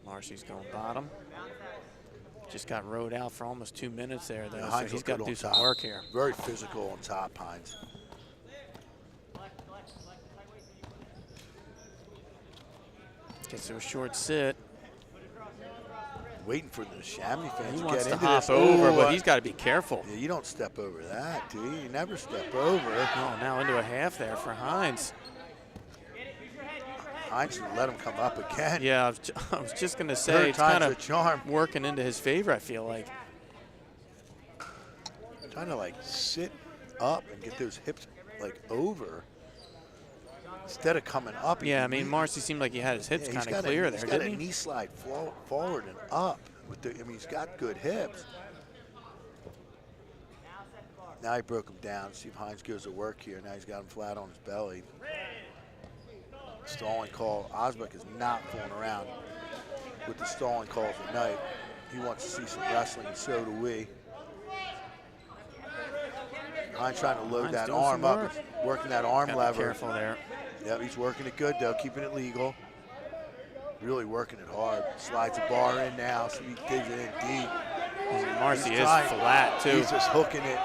Marcy's going bottom. Just got rode out for almost 2 minutes there, though. So he's got to do some work here. Very physical on top, Hines. Gets to a short sit. Waiting for the Neshaminy fans He to wants get to into hop this. over, but he's got to be careful. Yeah, you don't step over that, do you? You never step over. Oh, now into a half there for Hines. Hines should let him come up again. Yeah, I was just going to say, it's kind of charm. working into his favor, I feel like. Trying to, like, sit up and get those hips, like, over instead of coming up. Yeah, I mean, Marcy seemed like he had his hips kind of clear there, didn't he? He's got a knee slide forward and up. I mean, he's got good hips. Now he broke him down. See if Hines goes to work here. Now he's got him flat on his belly. Stalling call. Osbeck is not fooling around with the stalling calls at night. He wants to see some wrestling, and so do we. Hines trying to load that arm up. He's working that arm lever. Be careful there. Yep, he's working it good though, keeping it legal. Really working it hard. Slides the bar in now, so he digs it in deep. Marcy is flat too. He's just hooking it.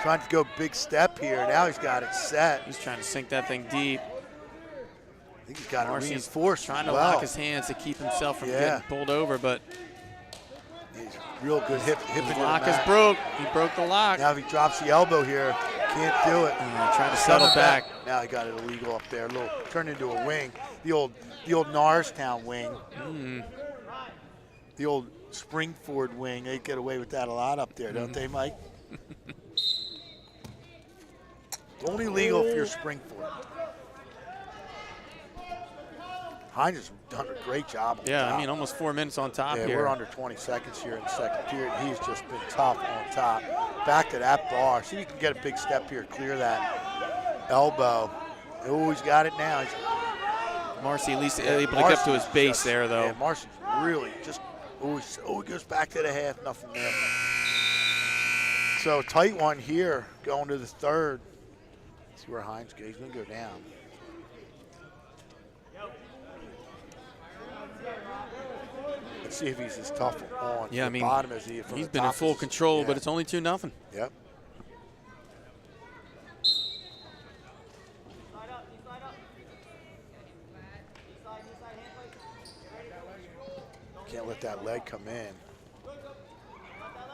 Trying to go big step here. Now he's got it set. He's trying to sink that thing deep. I think he's got it Marcy's reinforced. Trying to lock his hands to keep himself from getting pulled over, but he's real good hip. His lock is broke. He broke the lock. Now if he drops the elbow here, can't do it. Trying to settle back. Now he got it illegal up there. Turned into a wing. The old Norristown wing. The old Springford wing. They get away with that a lot up there, don't they, Mike? Only legal if you're Springford. Hines has done a great job. Yeah, I mean, almost 4 minutes on top here. We're under 20 seconds here in the second period. He's just been tough on top. Back to that bar. See if you can get a big step here, clear that elbow. Oh, he's got it now. Marcy at least able to get to his base there, though. Yeah, Marcy's really just, he goes back to the half, nothing there. So tight one here, going to the third. See where Hines goes. He's going to go down. Let's see if he's as tough on the bottom as he is from the top. He's been in full control, but it's only 2-0. Yep. Can't let that leg come in.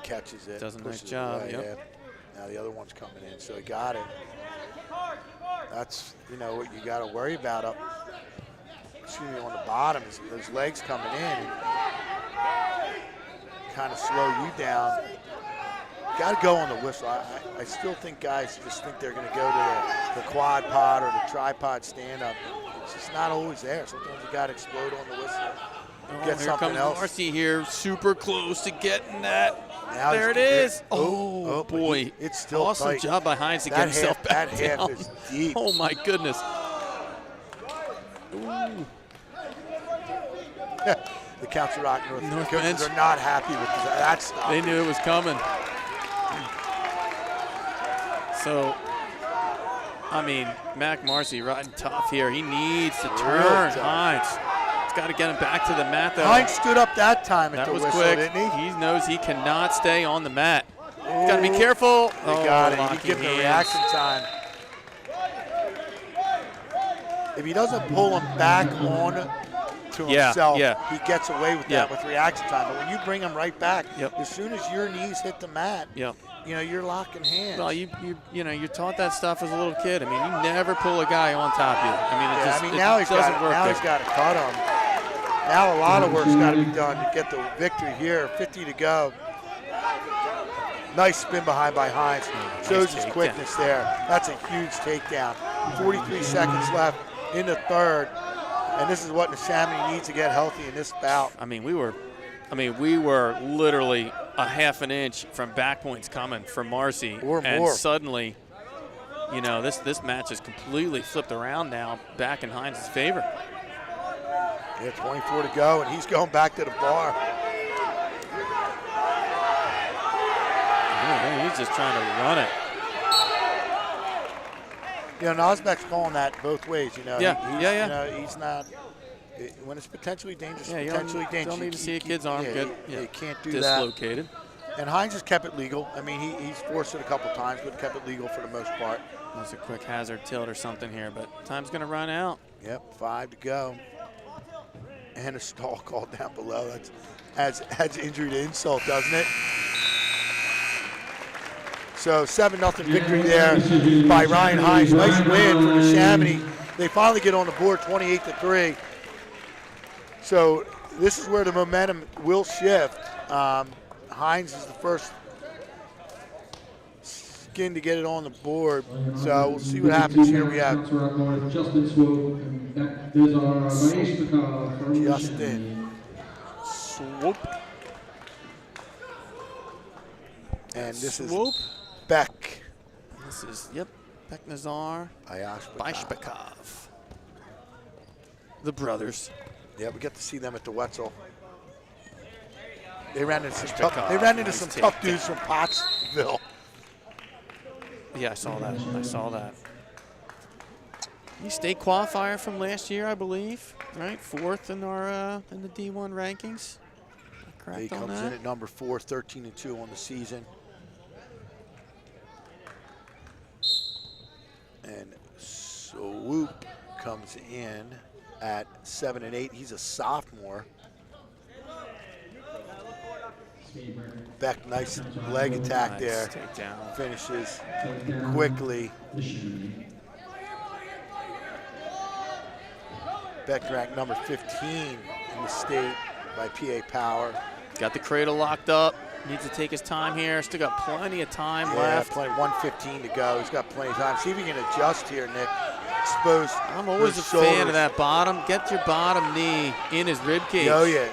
Catches it. Does a nice job. Yep. Now the other one's coming in, so he got it. That's what you got to worry about on the bottom is those legs coming in and kind of slow you down. Got to go on the whistle. I still think guys just think they're going to go to the quad pod or the tripod stand up. It's just not always there. Sometimes you got to explode on the whistle. Get here something comes else. Marcy here, super close to getting that. Now there it is. Oh boy. It's still awesome tight. job by Hines to get himself back That down. half is deep. Oh, my goodness. The Council Rock North coaches are not happy with that stuff. They knew it was coming. So, I mean, Mac Marcy riding tough here. He needs to turn Hines. He's got to get him back to the mat, though. Hines stood up that time at the whistle, quick. didn't he? He knows he cannot stay on the mat. He's got to be careful. He got it. He give him the reaction time. If he doesn't pull him back on to himself, he gets away with that with reaction time. But when you bring him right back, as soon as your knees hit the mat, you're locking hands. Well, you're taught that stuff as a little kid. I mean, you never pull a guy on top of you. I mean, it now doesn't work. Now he's got to cut him. Now a lot of work's got to be done to get the victory here. 50 to go. Nice spin behind by Hines. Shows his quickness there. That's a huge takedown. 43 seconds left in the third. And this is what Neshaminy needs to get healthy in this bout. I mean, we were literally a half an inch from back points coming for Marcy. Or and more. Suddenly, this match is completely flipped around now, back in Hines' favor. Yeah, 24 to go, and he's going back to the bar. He's just trying to run it. Osbeck's calling that both ways. He's not. When it's potentially dangerous, potentially dangerous. Don't need to see a kid's arm you can't do dislocated. That. And Hines has kept it legal. I mean, he's forced it a couple times, but kept it legal for the most part. That's a quick hazard tilt or something here, but time's going to run out. Yep, 5 to go. And a stall call down below. That adds injury to insult, doesn't it? So 7-0 victory there by Ryan Hines. Nice win for Neshaminy. They finally get on the board, 28-3. So this is where the momentum will shift. Hines is the first skin to get it on the board. So we'll see what happens here. We have Justin Swope. There's our Mahesh Patel from Justin Swope. And this is Swoop. Beck. This is, yep, Beknazar Ayashbekov. Baishbekov. The brothers. Yeah, we get to see them at the Wetzel. They ran into some Nice tough dudes from Pottsville. Yeah, I saw that. I saw that. He state qualifier from last year, I believe, right? 4th in our in the D1 rankings. Correct He on comes that? in at number 4, 13-2 on the season. And Swoop comes in at 7-8. He's a sophomore. Beck, nice leg attack there. Takedown. Finishes quickly. Beck ranked number 15 in the state by PA Power. Got the cradle locked up. Needs to take his time here. Still got plenty of time Yeah, left. plenty, 1:15 to go. He's got plenty of time. See if he can adjust here, Nick. Expose. I'm always a those fan shoulders. of that bottom. Get your bottom knee in his rib cage. Oh yeah.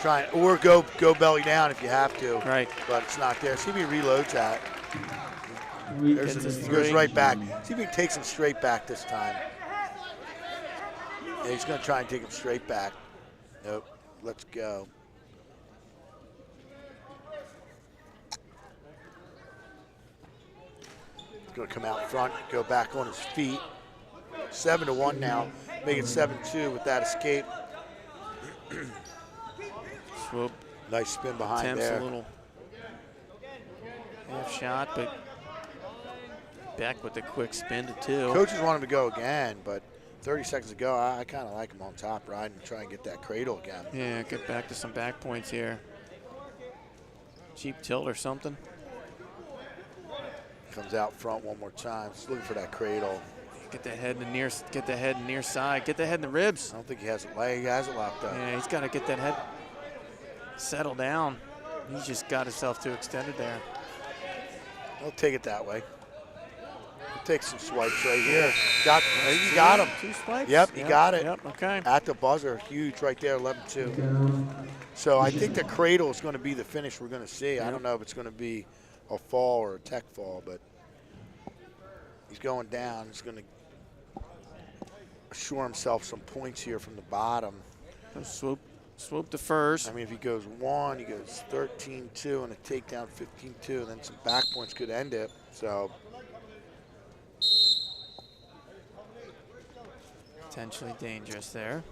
Try it. Or go belly down if you have to. Right. But it's not there. See if he reloads that. Gets He his goes three. right back. See if he takes him straight back this time. Yeah, he's going to try and take him straight back. Nope. Let's go. He's going to come out front, go back on his feet. 7-1 now. Make it 7-2 with that escape. Swoop. Nice spin behind Attempts there. a little half shot, but Beck with the quick spin to 2. Coaches want him to go again, but 30 seconds ago, I kind of like him on top riding and try and get that cradle again. Yeah, get back to some back points here. Cheap tilt or something. Comes out front one more time. Just looking for that cradle. Get the head in the near. Get the head near side. Get the head in the ribs. I don't think he has it. He has it locked up. Yeah, he's got to get that head settle down. He's just got himself too extended there. He'll take it that way. He'll take some swipes right here. He got him. 2 swipes? Yep, he got it. Yep, okay. At the buzzer, huge right there, 11-2. So I think the cradle is going to be the finish we're going to see. I don't know if it's going to be a fall or a tech fall, but he's going down. He's going to assure himself some points here from the bottom. Swoop the first. I mean, if he goes 1, he goes 13-2, and a takedown 15-2, then some back points could end it. So Potentially dangerous there.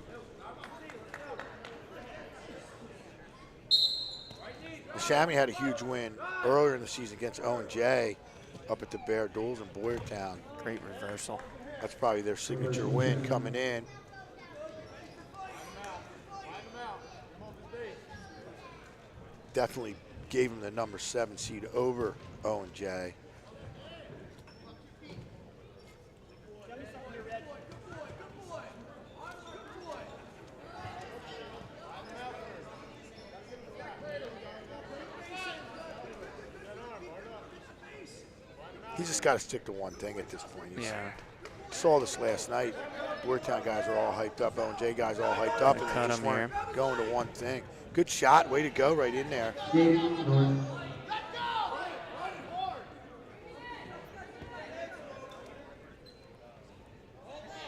Neshaminy had a huge win earlier in the season against O&J up at the Bear Duals in Boyertown. Great reversal. That's probably their signature win coming in. Definitely gave him the number 7 seed over O&J. He's just got to stick to one thing at this point. Yeah. Saw this last night. Boyertown guys are all hyped up. O&J guys are all hyped up, and Cut they just him weren't here. going to one thing. Good shot. Way to go right in there.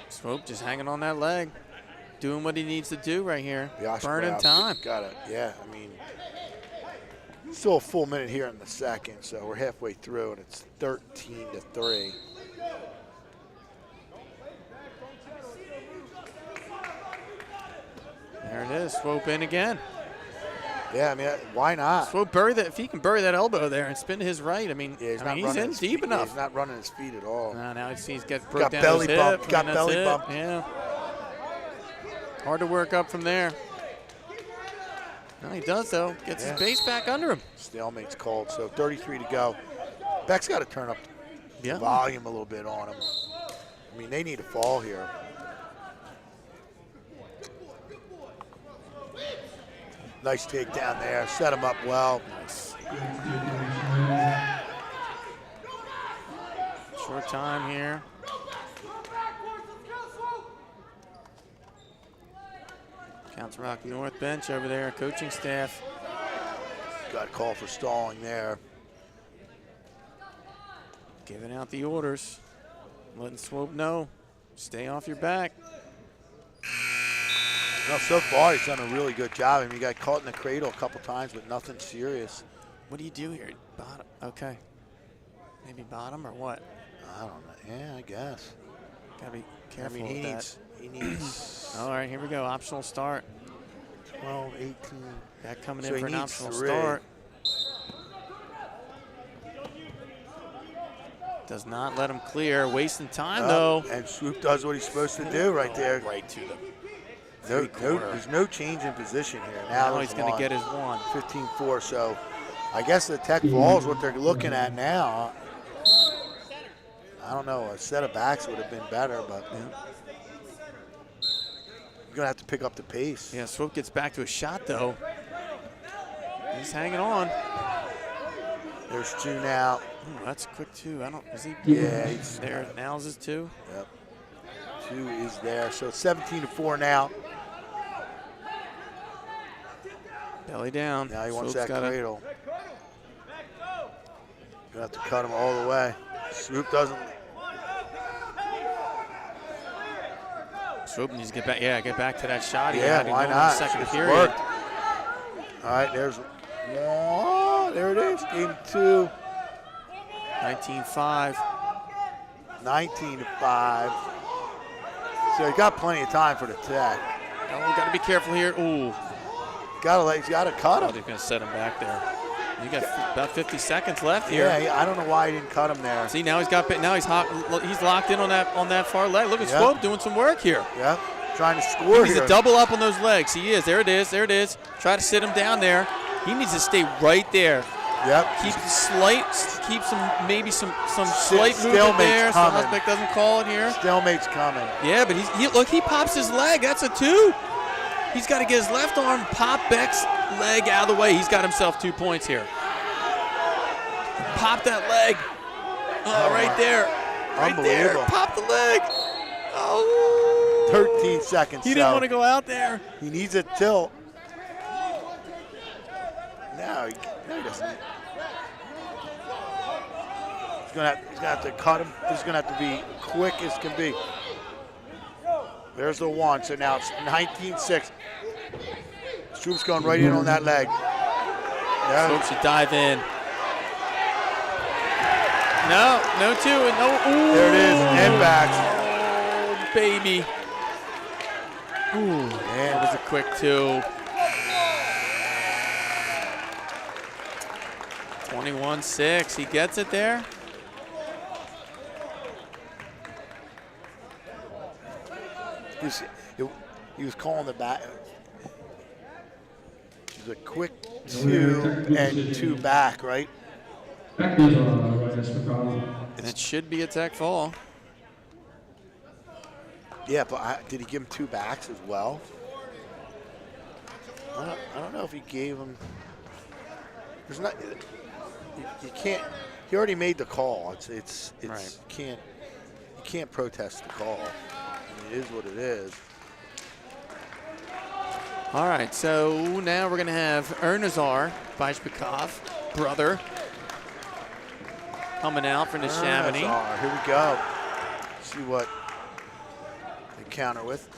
Swoop just hanging on that leg. Doing what he needs to do right here. Yash Burning Brown time. Got it. Yeah, I mean, still a full minute here in the second, so we're halfway through, and it's 13-3. There it is. Swoop in again. Yeah, I mean, why not? Swoop bury that. If he can bury that elbow there and spin to his right, I mean, Yeah, he's, he's in his deep feet. Yeah, enough. he's not running his feet at all. Now he's got Got broke down belly his bump. hip. Got and that's belly it. bump. Yeah. Hard to work up from there. No, he does though. Gets his base back under him. Stalemate's called, so 33 to go. Beck's got to turn up the volume a little bit on him. I mean, they need a fall here. Nice takedown there. Set him up well. Nice. Short time here. Council Rock North bench over there, coaching staff. Got a call for stalling there. Giving out the orders. Letting Swope know. Stay off your back. Well, so far he's done a really good job. I mean, he got caught in the cradle a couple times, but nothing serious. What do you do here? Bottom. Okay. Maybe bottom or what? I don't know. Yeah, I guess. Gotta be careful. I mean, with he needs. All right, here we go. Optional start. 12, 18. That coming So in for he an needs optional 3. start. Does not let him clear. Wasting time, though. And Swoop does what he's supposed to do right there. Right to them. There's no change in position here. Now he's going to get his 1. 15-4, so I guess the tech ball is what they're looking at now. I don't know, a set of backs would have been better, but you're going to have to pick up the pace. Yeah, Swope gets back to a shot, though. He's hanging on. There's 2 now. Ooh, that's quick, too. Is he? Yeah, he's there. Now's his 2. Yep. 2 is there, so it's 17-4 now. Belly down. Now he wants Swope's that cradle. Gonna have to cut him all the way. Swoop doesn't. Swope needs to get back. Yeah, get back to that shot. He Yeah, had why in the not? Second It's period. worked. All right, there's one. There it is. Game 2. 19-5. 19-5. So he got plenty of time for the tech. Oh, we got to be careful here. Ooh. He's got to cut Oh, him. they're going to set him back there. You got about 50 seconds left here. Yeah, I don't know why he didn't cut him there. See, now he's locked in on that far leg. Look at Swope doing some work here. Yeah, trying to score He needs to double up on those legs. He is. There it is. There it is. Try to sit him down there. He needs to stay right there. Yep. Keep some slight movement there. So Hosbeck doesn't call it here. Stalemate's coming. Yeah, but look, he pops his leg. That's a 2. He's got to get his left arm, pop Beck's leg out of the way. He's got himself 2 points here. Pop that leg. Oh, right there. Right there. Pop the leg. Oh. 13 seconds. He didn't want to go out there. He needs a tilt. No, he doesn't. He's gonna have to cut him. This is gonna have to be quick as can be. There's the 1. So now it's 19-6. Swoop's going right in on that leg. Yeah. Swope should dive in. No 2. No. Ooh. There it is. And back. Oh, baby. Ooh. That was a quick 2. 21-6. He gets it there. He was calling the back. It was a quick 2 and 2 back, right? Back is And it should be a tech fall. Yeah, but did he give him 2 backs as well? I don't know if he gave him. There's not. You can't. He already made the call. It's right. You can't protest the call. I mean, it is what it is. All right, so now we're going to have Ernazar Bajbekov, brother, coming out for Neshaminy. Here we go. See what they counter with.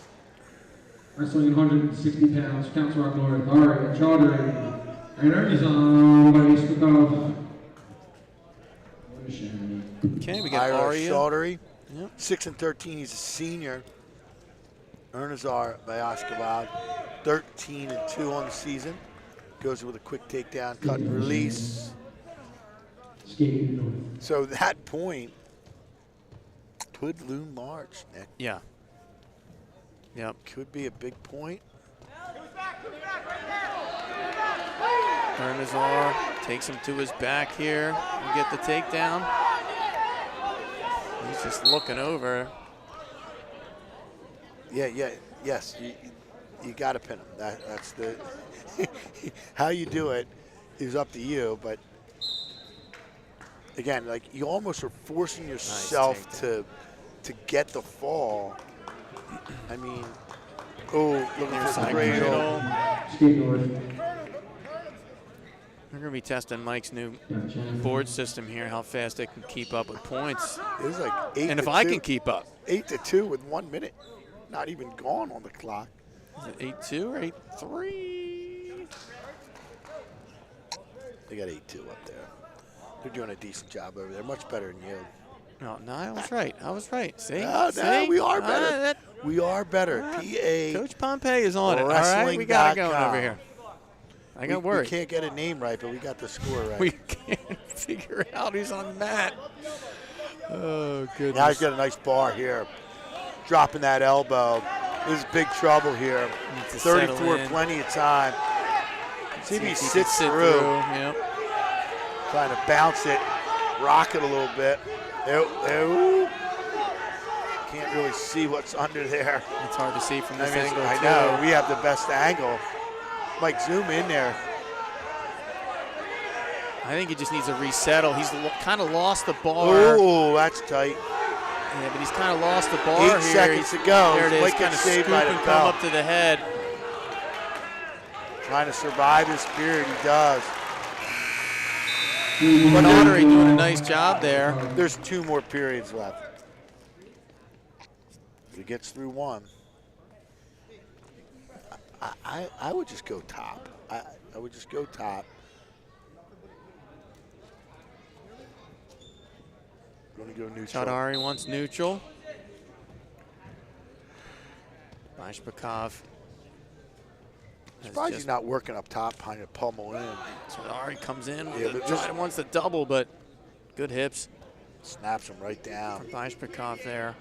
Wrestling 160 pounds, counter up north, Ari Chaudhary, and Ernazar Bajbekov. Okay, we got Aria. Chaudhary, Yep. 6-13. He's a senior. Ernazar Bajbekov, 13-2 on the season. Goes with a quick takedown, cut and release. So that point could loom large, Nick. Yeah. Yep. Could be a big point. Ernazar takes him to his back here and get the takedown. He's just looking over. Yes. You got to pin him. That's the how you do it is up to you. But again, like you almost are forcing yourself to get the fall. I mean, looking for the cradle. We're going to be testing Mike's new board system here, how fast they can keep up with points. It was like 8 And to if I 2. can keep up. 8-2 with 1 minute. Not even gone on the clock. Is it 8-2 or 8-3? They got 8-2 up there. They're doing a decent job over there. Much better than you. No, I was right. I was right. See? No, See? we are better. We are better. PA. Coach Pompei is on it. All right, we got it going over here. I got worried. We can't get a name right, but we got the score right. We can't figure out who's on the mat. Oh, goodness. Now he's got a nice bar here. Dropping that elbow. This is big trouble here. 34, plenty of time. See if he sits through. Yep. Trying to bounce it, rock it a little bit. Can't really see what's under there. It's hard to see from this angle, I know, we have the best angle. Mike, zoom in there. I think he just needs to resettle. He's kind of lost the bar. Oh, that's tight. Yeah, but he's kind of lost the bar 8 here. seconds to go. There it is. Mike Kind of saved scoop by the and come belt. up to the head. Trying to survive this period, he does. But Audrey doing a nice job there. There's 2 more periods left. If he gets through 1. I would just go top. I would just go top. Going to go neutral. Chaudhary wants neutral. Vaishpakov. Surprised he's not working up top, trying to pummel in. Chaudhary comes in. But Wants the double, but good hips. Snaps him right down. Vaishpakov there.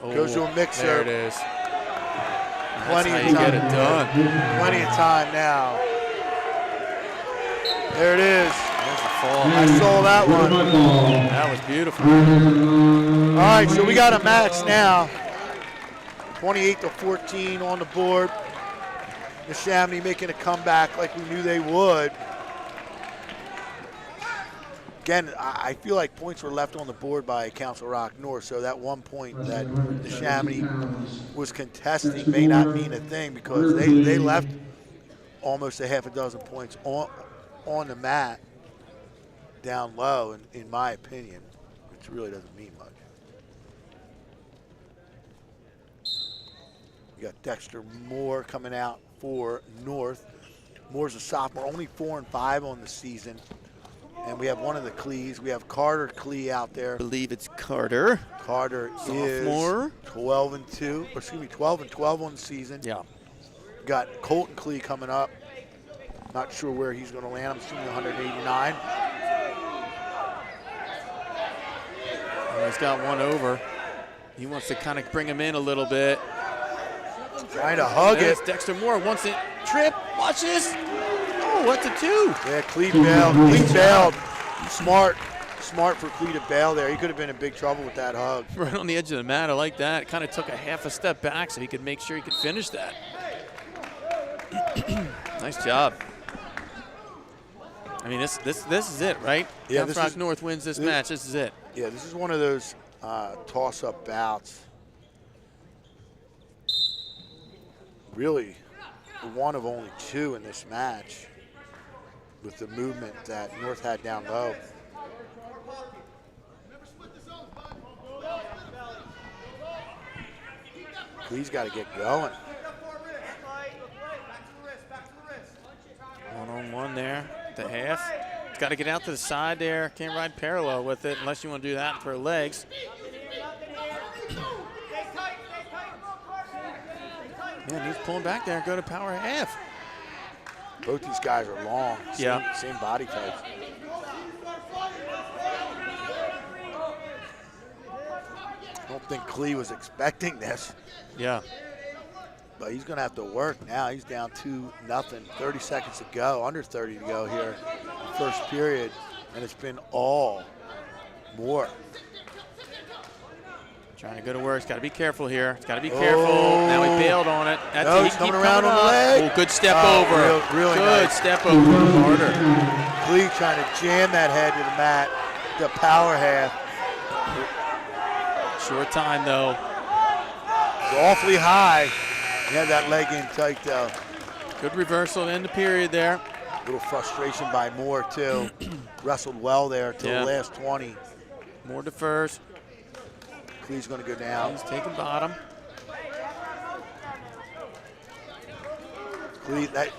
Goes to a mixer. There it is. Plenty That's of how you time. get it done. Plenty of time now. There it is. There's the fall. I saw that one. That was beautiful. All right, so we got a match now. 28-14 on the board. Neshaminy making a comeback like we knew they would. Again, I feel like points were left on the board by Council Rock North, so that 1 point that Neshaminy was contesting may not mean a thing because they left almost a half a dozen points on the mat down low, in my opinion, which really doesn't mean much. We got Dexter Moore coming out for North. Moore's a sophomore, only 4 and 5 on the season. And we have one of the Clees. We have Carter Clee out there. I believe it's Carter. Carter Sophomore. is 12 and 12 on the season. Yeah. Got Colton Clee coming up. Not sure where he's going to land. I'm assuming 189. Oh, he's got one over. He wants to kind of bring him in a little bit. Trying to hug it. Dexter Moore wants it. Trip. Watch this. Oh, what's a 2? Yeah, Clee bailed. Clee bailed. Smart for Clee to bail there. He could have been in big trouble with that hug. Right on the edge of the mat. I like that. It kind of took a half a step back so he could make sure he could finish that. Nice job. I mean, this is it, right? Yeah, Council Rock North wins this match. This is it. Yeah, this is one of those toss-up bouts. Really, one of only 2 in this match with the movement that North had down low. Clee's got to get going. One-on-one there, the half. It's got to get out to the side there. Can't ride parallel with it unless you want to do that for legs. Yeah, he's pulling back there and go to power half. Both these guys are long. Same body types. I don't think Clee was expecting this. Yeah. But he's going to have to work now. He's down 2-0, 30 seconds to go, under 30 to go here, first period, and it's been all Moore. Trying to go to work. He's got to be careful here. He's got to be careful. Now he bailed on it. That's No, he's coming around on the leg. Oh, good step over. Really good nice. step over. Harder. Clee trying to jam that head to the mat, the power half. Short time, though. It's awfully high. He had that leg in tight, though. Good reversal to end the period there. A little frustration by Moore, too. Wrestled well there till the last 20. Moore defers. Clee's going to go down. He's taking bottom.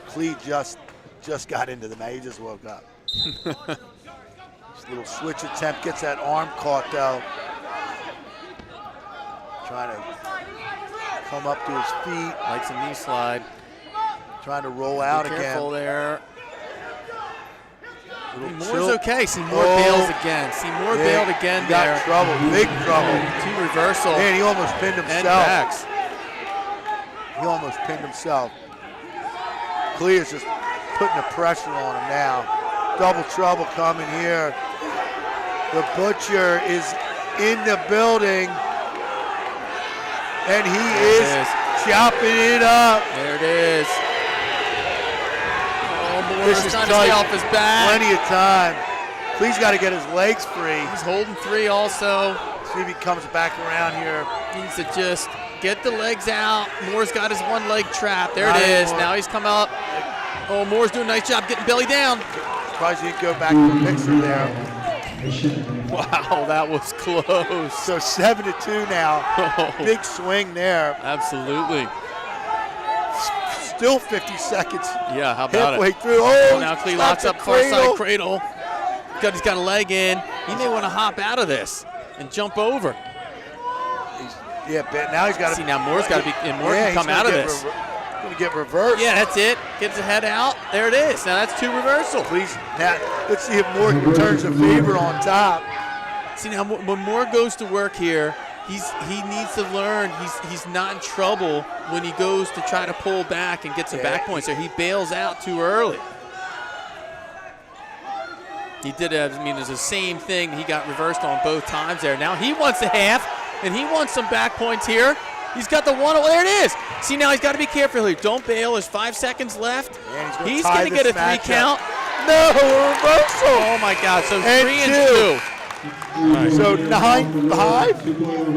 Clee just got into the mat. He just woke up. Little switch attempt, gets that arm caught though. Trying to come up to his feet. Likes a knee slide. Trying to roll out again. Careful there. Moore's tilt. okay. See, Moore bails again. See, Moore bailed again there. Got trouble, big trouble. Two reversal. Man, he almost pinned himself. And backs. He almost pinned himself. Clee is just putting the pressure on him now. Double trouble coming here. The Butcher is in the building. And he is chopping it up. There it is. Oh, Moore's This is trying to tight. stay off his back. Plenty of time. Clee's got to get his legs free. He's holding three also. See if he comes back around here. Needs to just get the legs out. Moore's got his one leg trapped. There Not it is. anymore. Now he's come up. Oh, Moore's doing a nice job getting belly down. Surprised he didn't go back to the mixer there. Wow, that was close. So 7-2 now. Oh, Big swing there. absolutely. Still 50 seconds Yeah, how about halfway it? through. Oh, Now Clee he's locks got up the far side cradle. cradle. He's got a leg in. He may want to hop out of this and jump over. Yeah, but now he's got to. See, now Moore's got to be, and Moore can he's come gonna out of get this. Going to get reversed. Yeah, that's it. Gets the head out. There it is. Now that's two reversal. Please, now let's see if Moore returns the favor on top. See, now when Moore goes to work here, he needs to learn he's not in trouble when he goes to try to pull back and get some back points there. He bails out too early. He did it. I mean, it's the same thing. He got reversed on both times there. Now he wants a half, and he wants some back points here. He's got the one. Oh, there it is. See, now he's got to be careful here. Don't bail. There's 5 seconds left. Man, He's going to get a 3 matchup. count. No, reversal. Oh, my God. So And 3 and 2. So 9-5,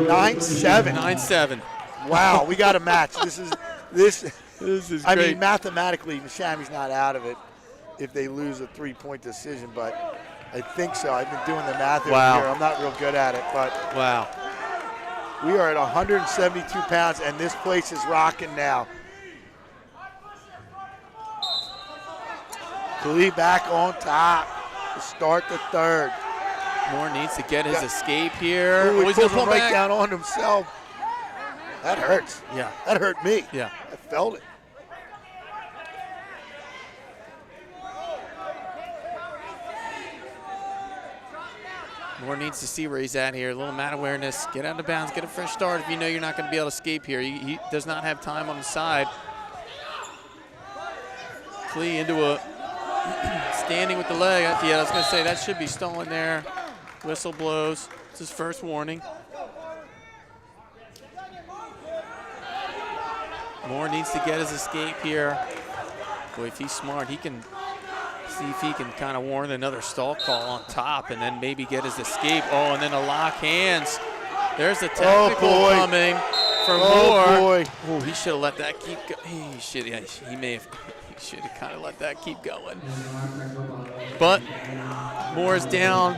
9-7. 9-7. Wow, we got a match. This is This is I great. mean, mathematically, Neshamyny's not out of it if they lose a 3-point decision, but I think so. I've been doing the math over Wow. here. I'm not real good at it, but Wow. we are at 172 pounds, and this place is rocking now. Khalid back on top to start the third. Moore needs to get his escape here. Ooh, he he's pulls gonna him pull right back. down on himself. That hurts. Yeah, That hurt me. yeah. I felt it. Moore needs to see where he's at here. A little mat awareness. Get out of bounds. Get a fresh start if you know you're not going to be able to escape here. He does not have time on the side. Klee into a standing with the leg. Yeah, I was going to say that should be stolen there. Whistle blows. It's his first warning. Moore needs to get his escape here. Boy, if he's smart, he can see if he can kind of warn another stall call on top and then maybe get his escape. Oh, and then a lock hands. There's the technical boy. coming for Oh, Moore. boy. Oh, he should have let that keep going. He should have kind of let that keep going. But Moore's down.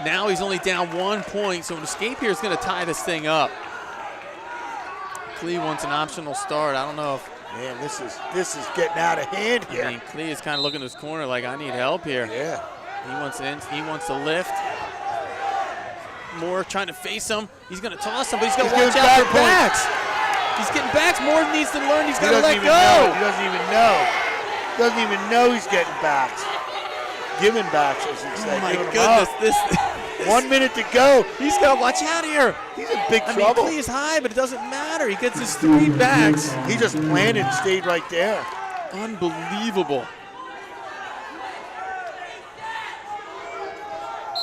Now he's only down 1 point, so an escape here is going to tie this thing up. Klee wants an optional start. I don't know if Man, this is getting out of hand here. I mean, Klee is kind of looking to his corner like, I need help here. Yeah. He wants to lift. Moore trying to face him. He's going to toss him, but he's got to He's watch getting out for back backs. He's getting backs. Moore needs to learn he's He got to doesn't let even go. know. He doesn't even know. Doesn't even know he's getting backs. Giving backs, I should say. Oh, my Giving 'em goodness. up. This 1 minute to go. He's got to watch out here. He's in big I mean, trouble. Klee is high, but it doesn't matter. He gets his 3 backs. He just landed and stayed right there. Unbelievable.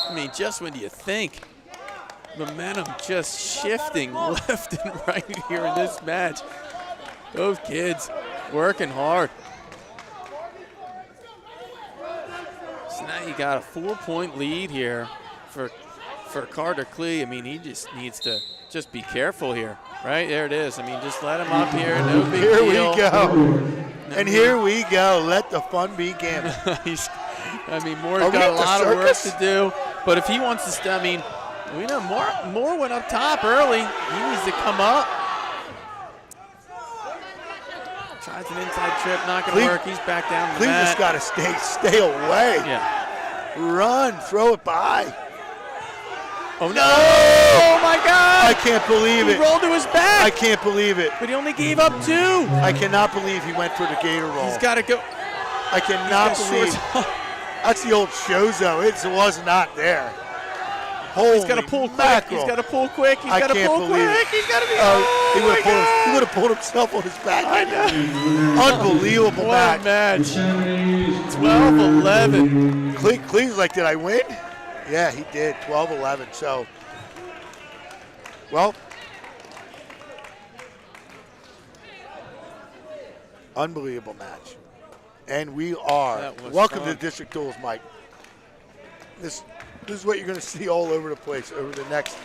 I mean, just when you think momentum just shifting left and right here in this match. Those kids working hard. So now you got a 4-point lead here for Carter Klee. I mean, he just needs to just be careful here. Right, there it is. I mean, just let him up here. No big Here deal. we go. And here we go. Let the fun begin. Moore's got a lot of work to do. But if he wants to, I mean, we know Moore went up top early. He needs to come up. Tries an inside trip, not going to work. He's back down to the mat. Cleveland's got to stay away. Yeah. Run, throw it by. Oh, no! Oh, my God! I can't believe it. He rolled to his back. I can't believe it. But he only gave up 2. I cannot believe he went for the gator roll. He's got to go. I cannot believe. That's the old Shozo. It was not there. Holy He's got to pull mackerel. quick. He's got to pull quick. He's I got to can't pull believe quick. it. He's got to be. He would have pulled himself on his back. I know. Unbelievable What a match. 12-11. Cleve's like, did I win? Yeah, he did. 12-11. So, well, unbelievable match. And we are. Welcome to District Duals, Mike. This is what you're going to see all over the place over the next.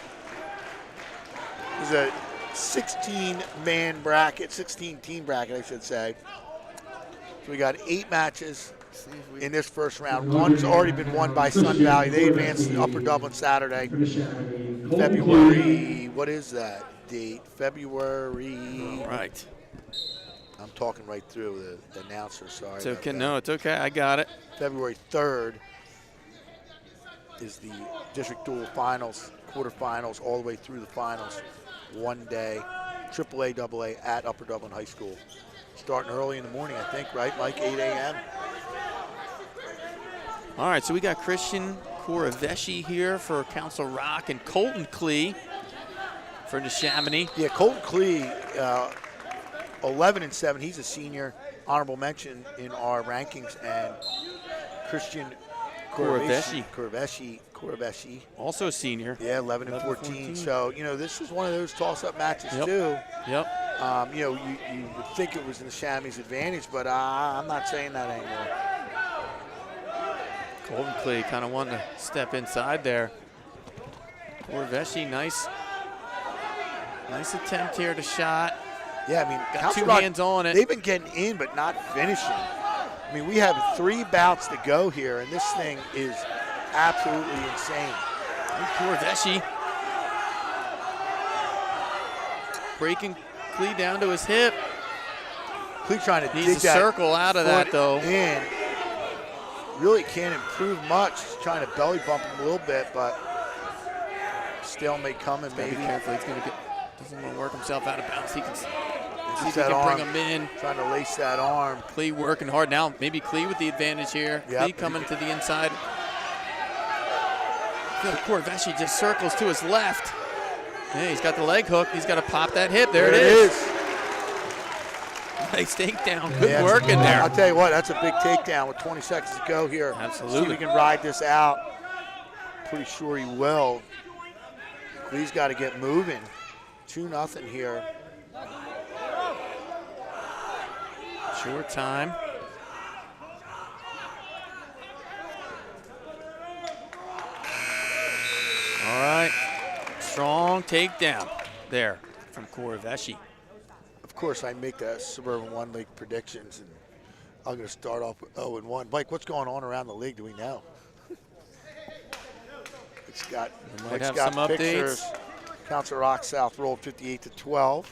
There's a 16-man bracket, 16-team bracket, I should say. So we got 8 matches in this first round. One's already been won by Sun Valley. They advanced to Upper Dublin Saturday, February. What is that date? February. Right. I'm talking right through the announcer. Sorry. It's okay. No, it's okay. I got it. February 3rd is the District Dual Finals, quarterfinals, all the way through the finals. One day, AAA, AA at Upper Dublin High School. Starting early in the morning, I think, right, Mike? 8 a.m. All right, so we got Christian Kuraveshi here for Council Rock and Colton Klee for Neshaminy. Yeah, Colton Klee, 11-7. He's a senior, honorable mention in our rankings, and Christian Kuraveshi, also a senior. Yeah, 11-14. So, this is one of those toss-up matches, too. Yep. You would think it was in the Neshamy's advantage, but I'm not saying that anymore. Colton Klee kind of wanted to step inside there. Kuraveshi, nice attempt here to shot. Yeah, I mean, got 2 hands on it. They've been getting in, but not finishing. I mean, we have 3 bouts to go here, and this thing is absolutely insane. Kuraveshi breaking Klee down to his hip. Klee trying to needs dig a that circle out of that, though. In. Really can't improve much. He's trying to belly bump him a little bit, but stalemate coming, maybe. Be careful. He's doesn't want to work himself out of bounds. He can see if he that can arm, bring him in. Trying to lace that arm. Klee working hard now. Maybe Klee with the advantage here. Yep. Klee coming to the inside. Kuraveshi just circles to his left. Yeah, he's got the leg hook. He's got to pop that hip. There it is. Nice takedown. Good work in there. I'll tell you what, that's a big takedown with 20 seconds to go here. Absolutely. See if we can ride this out. Pretty sure he will. Klee's got to get moving. 2-0 here. Short time. All right. Strong takedown there from Kuraveshi. Of course, I make the Suburban 1 League predictions, and I'm going to start off with 0-1. Mike, what's going on around the league? Do we know? It's got some pictures. updates. Council Rock South rolled 58-12.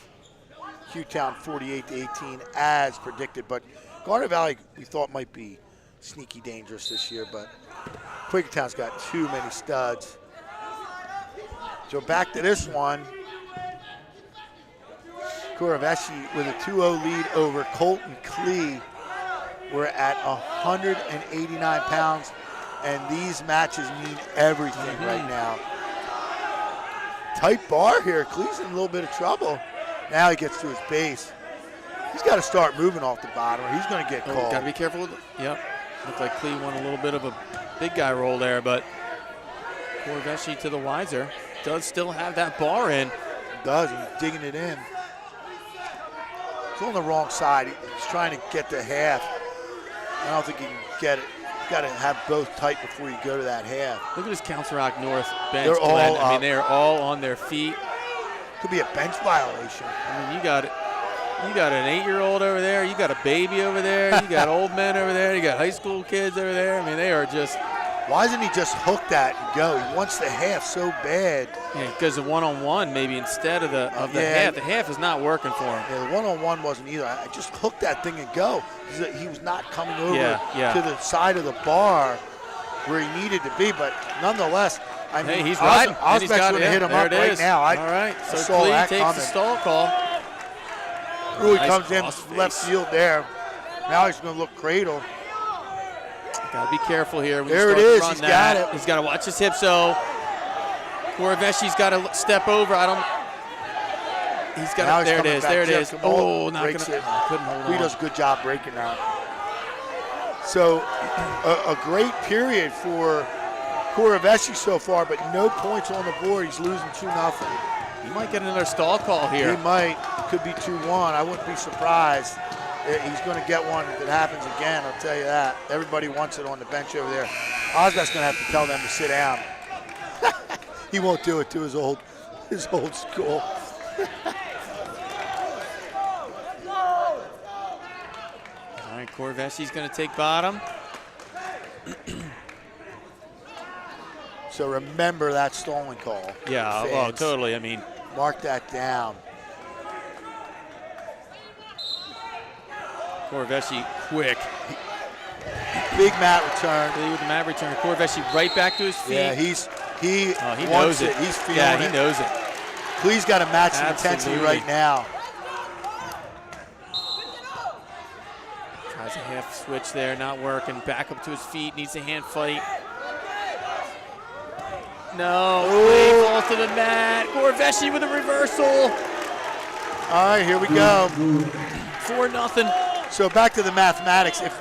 Hugh-Town 48-18 as predicted, but Garner Valley we thought might be sneaky dangerous this year, but Quakertown's got too many studs. So back to this one. Kuraveshi with a 2-0 lead over Colton Klee. We're at 189 pounds, and these matches mean everything right now. Tight bar here. Klee's in a little bit of trouble. Now he gets to his base. He's got to start moving off the bottom, or he's going to get called. Got to be careful with it. Yep. Looked like Klee won a little bit of a big guy roll there, but Kuraveshi to the wiser. Does still have that bar in. Does. He's digging it in. He's on the wrong side. He's trying to get to half. I don't think he can get it. You've got to have both tight before you go to that half. Look at this Council Rock North bench. They're all I mean, they're all on their feet. Could be a bench violation. I mean, you got an 8-year-old over there. You got a baby over there. You got old men over there. You got high school kids over there. I mean, they are just. Why doesn't he just hook that and go? He wants the half so bad. Yeah, because the one-on-one maybe instead of the half. The half is not working for him. Yeah, the one-on-one wasn't either. I just hooked that thing and go. He was not coming over to the side of the bar where he needed to be, but nonetheless, I mean, hey, he's riding. Osbeck's going to hit him up right now. All right, so saw Klee that takes coming. the stall call. Ooh, he Nice comes in cross left face. field there. Now he's going to look cradle. Got to be careful here. When There you it start to is. run He's that. got it. He's got to watch his hips. So Coravesci's got to step over. He's got Now it. he's There it coming is. back. There it Jeff is. Kamal Oh, not breaks gonna. it. Couldn't hold He on. does a good job breaking that. So a great period for Coravesci so far, but no points on the board. He's losing 2-0. He might get another stall call here. He might. Could be 2-1. I wouldn't be surprised. He's going to get one if it happens again, I'll tell you that. Everybody wants it on the bench over there. Osbeck's going to have to tell them to sit down. He won't do it to his old school. All right, Coravesci's going to take bottom. So remember that stalling call. Yeah, fans. well, totally. I mean, Mark that down. Coravesci quick. Big mat return. Klee with the mat return. Coravesci right back to his feet. Yeah, he knows wants it. He's feeling Yeah, he it. knows it. Klee's got to match the intensity Absolutely. right now. Tries a half switch there, not working. Back up to his feet, needs a hand fight. No, Klee falls to the mat. Coravesci with a reversal. All right, here we go. 4-0. So back to the mathematics. If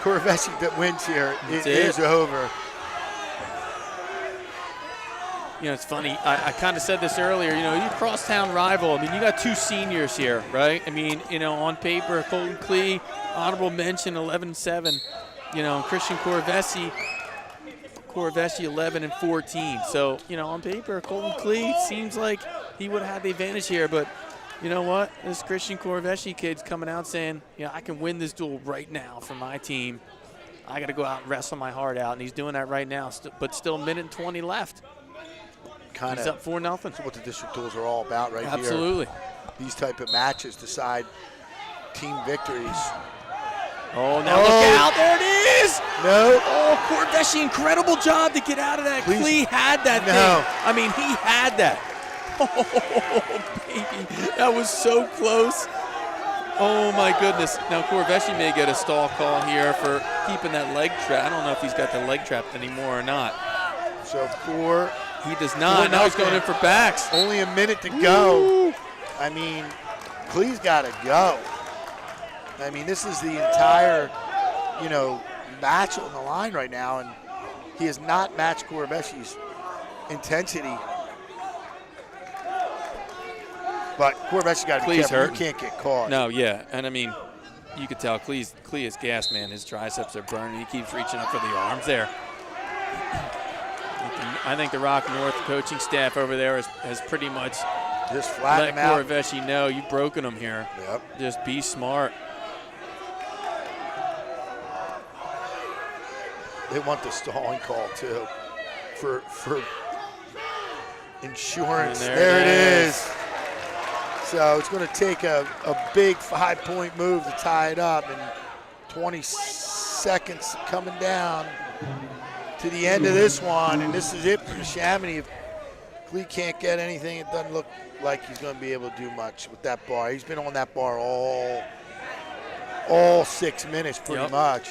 Coravesci that wins here, it is over. You know, it's funny. I kind of said this earlier. You know, you crosstown rival. I mean, you got 2 seniors here, right? I mean, you know, on paper, Colton Klee, honorable mention, 11-7. You know, Christian Coravesci 11-14. So, you know, on paper, Colton Klee seems like he would have had the advantage here. But you know what? This Christian Coravesci kid's coming out saying, you know, I can win this duel right now for my team. I got to go out and wrestle my heart out. And he's doing that right now. But still a minute and 20 left. He's up 4-0. That's what the district duels are all about right here. Absolutely. These type of matches decide team victories. Oh, now look out. There it is. No. Oh, Coravesci, incredible job to get out of that. Please. Klee had that thing. I mean, he had that. Oh, baby. That was so close. Oh, my goodness. Now, Coravesci may get a stall call here for keeping that leg trap. I don't know if he's got the leg trapped anymore or not. So 4. He does not. Now he's going in for backs. Only a minute to go. I mean, Klee's got to go. I mean, this is the entire, you know, match on the line right now, and he has not matched Coravesci's intensity. But Coravesci's got to be Klee's careful. hurting. You can't get caught. No, yeah. And, I mean, you could tell Klee is gassed, man. His triceps are burning. He keeps reaching up for the arms there. I think the Rock North coaching staff over there has pretty much Just flatten let him out. Coravesci know you've broken him here. Yep. Just be smart. They want the stalling call too, for insurance. And There it is. So it's going to take a big 5-point move to tie it up, and 20 seconds coming down to the end of this one, and this is it for Neshaminy. If Klee can't get anything, it doesn't look like he's going to be able to do much with that bar. He's been on that bar all 6 minutes pretty much.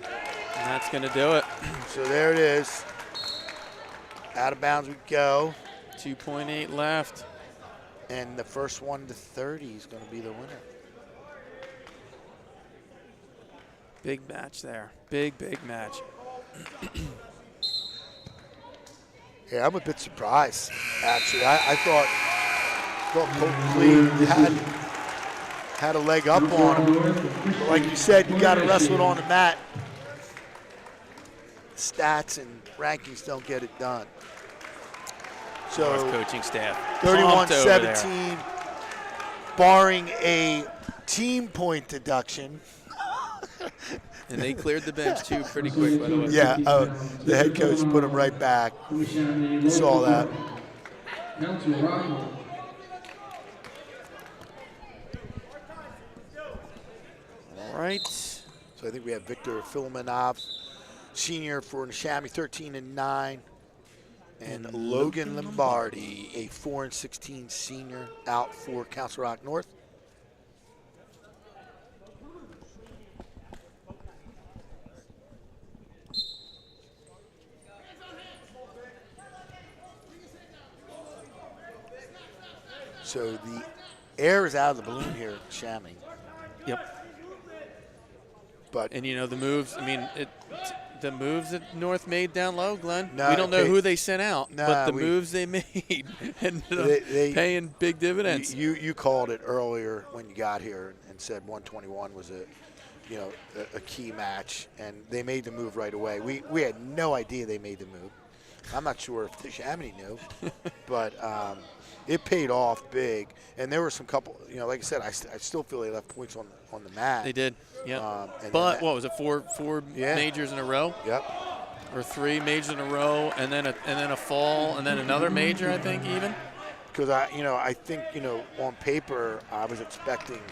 And that's going to do it. So there it is. Out of bounds we go. 2.8 left. And the first one to 30 is going to be the winner. Big match there. Big match. Yeah, I'm a bit surprised, actually. I thought Colton Klee had a leg up on him. But like you said, you got to wrestle it on the mat. Stats and rankings don't get it done. So North coaching staff. pumped over there. 31-17, barring a team point deduction. And they cleared the bench, too, pretty quick, by the way. Yeah, the head coach put him right back. Saw that. All right. So I think we have Victor Filmonov, senior for Neshaminy, 13-9. And Logan Lombardi, a 4-16 senior, out for Council Rock North. So the air is out of the balloon here at Neshaminy. Yep. But And, the moves, the moves that North made down low, Glenn, No, we don't know who they sent out, but the we- moves they made ended up They- paying big dividends. You called it earlier when you got here and said 121 was a key match, and they made the move right away. We had no idea they made the move. I'm not sure if Neshaminy knew, but it paid off big. And there were some couple, like I said, I still feel they left points on the mat. They did, yeah. And But then what was it, four Yeah. majors in a row? Yep. Or 3 majors in a row, and then a fall, and then another major, I think, even. Because I think on paper I was expecting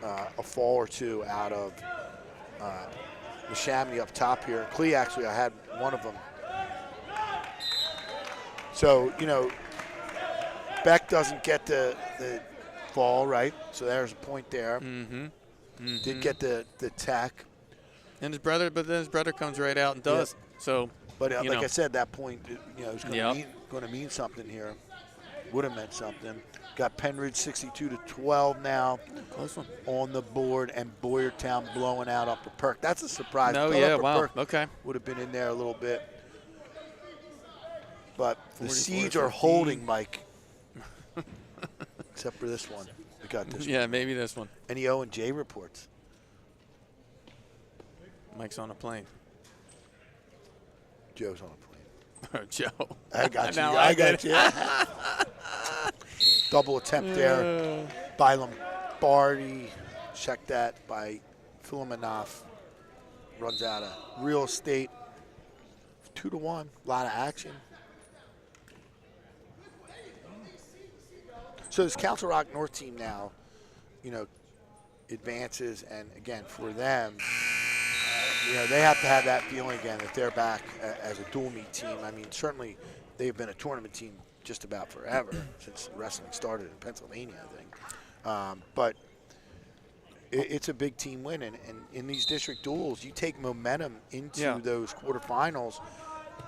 a fall or two out of Neshaminy up top here. Clee, actually, I had one of them. So Beck doesn't get the fall, right? So there's a point there. Did get the tack. And his brother comes right out and does. So, But like I said, that point, is going to mean something here. Would have meant something. Got Penridge 62-12 now. Close one. On the board, and Boyertown blowing out Upper Perk. That's a surprise. No, Thought yeah, Upper wow. Perk Okay. would have been in there a little bit. But the 44, Seeds are 15. holding, Mike. Except for this one. We got this Yeah, one. maybe this one. Any O and J reports? Mike's on a plane. Joe's on a plane. Oh, Joe. I got you. Now I get got you. Double attempt there by Lombardi. Check that by Filmonov. Runs out of real estate. 2-1. A lot of action. So this Council Rock North team now, advances, and again for them, they have to have that feeling again that they're back as a dual meet team. I mean, certainly they've been a tournament team just about forever since wrestling started in Pennsylvania, I think. But it's a big team win, and in these district duels, you take momentum into those quarterfinals.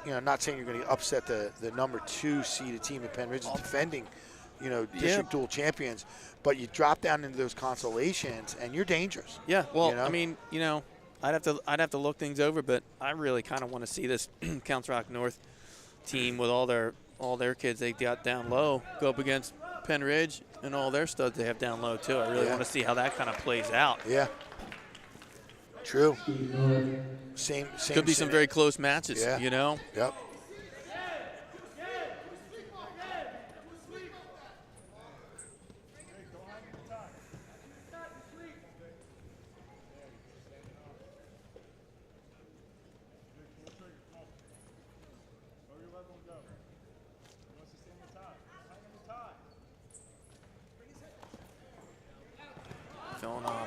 Not saying you're going to upset the number 2 seeded team at Penn Ridge is defending, district dual champions, but you drop down into those consolations and you're dangerous. Yeah, well, I mean, I'd have to look things over, but I really kind of want to see this Council Rock North team with all their kids they got down low go up against Penn Ridge and all their studs they have down low too. I really want to see how that kind of plays out. Yeah. True. Same. Could be some very close matches. Yeah. Yep.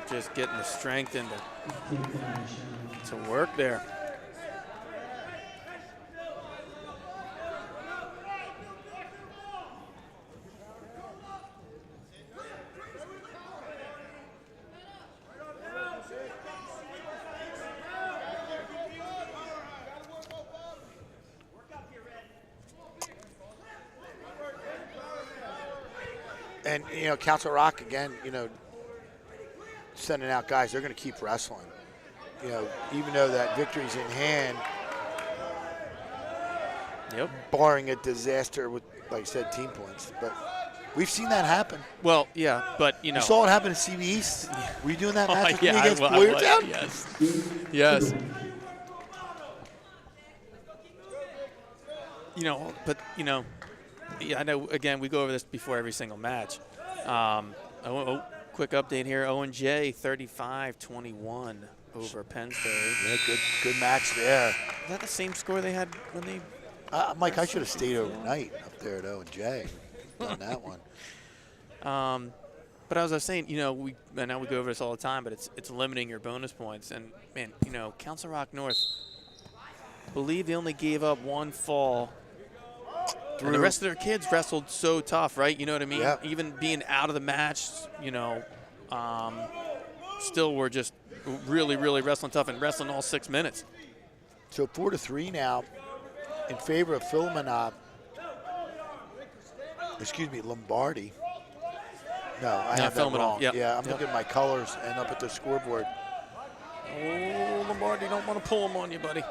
Just getting the strength and to work there. And, Council Rock, again, sending out guys, they're going to keep wrestling. Even though that victory's in hand, barring a disaster with, like I said, team points. But we've seen that happen. Well, yeah, but, You saw it happen at CB East. Were you doing that match with me I against was. Boyertown? Yes. Yeah, I know. Again, we go over this before every single match. Quick update here. O&J 35-21 over Pennsbury. Yeah, good match there. Is that the same score they had when they? Mike, I should have stayed overnight up there at O&J on that one. But as I was saying, you know, I know we go over this all the time, but it's limiting your bonus points. And man, you know, Council Rock North, I believe they only gave up one fall. And the rest of their kids wrestled so tough, right? You know what I mean? Yeah. Even being out of the match, you know, still were just really, really wrestling tough and wrestling all 6 minutes. So 4-3 now in favor of Lombardi. No, I have that wrong. Yep. Yeah, I'm looking at my colors and up at the scoreboard. Oh, Lombardi, don't want to pull them on you, buddy.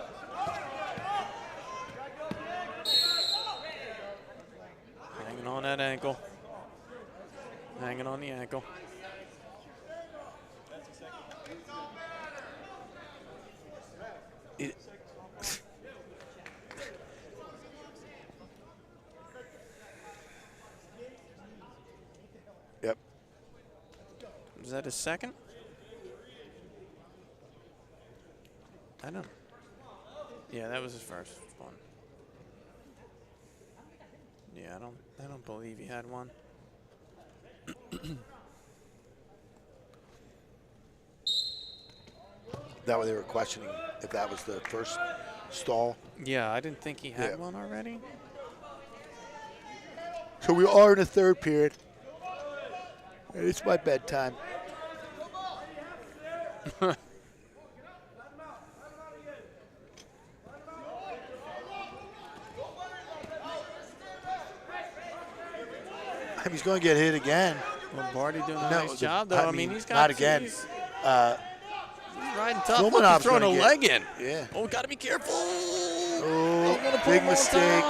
Hanging on that ankle. Hanging on the ankle. Yep. Was that his second? I don't. Yeah, that was his first one. Yeah, I don't believe he had one. That way they were questioning if that was the first stall. Yeah, I didn't think he had one already. So we are in the third period. And it's my bedtime. He's going to get hit again. Lombardi doing a nice job, though. I mean, he's got not again. He's riding tough. Look, Filmonop's he's throwing a leg in. Yeah. Oh, got to be careful. Oh, big mistake.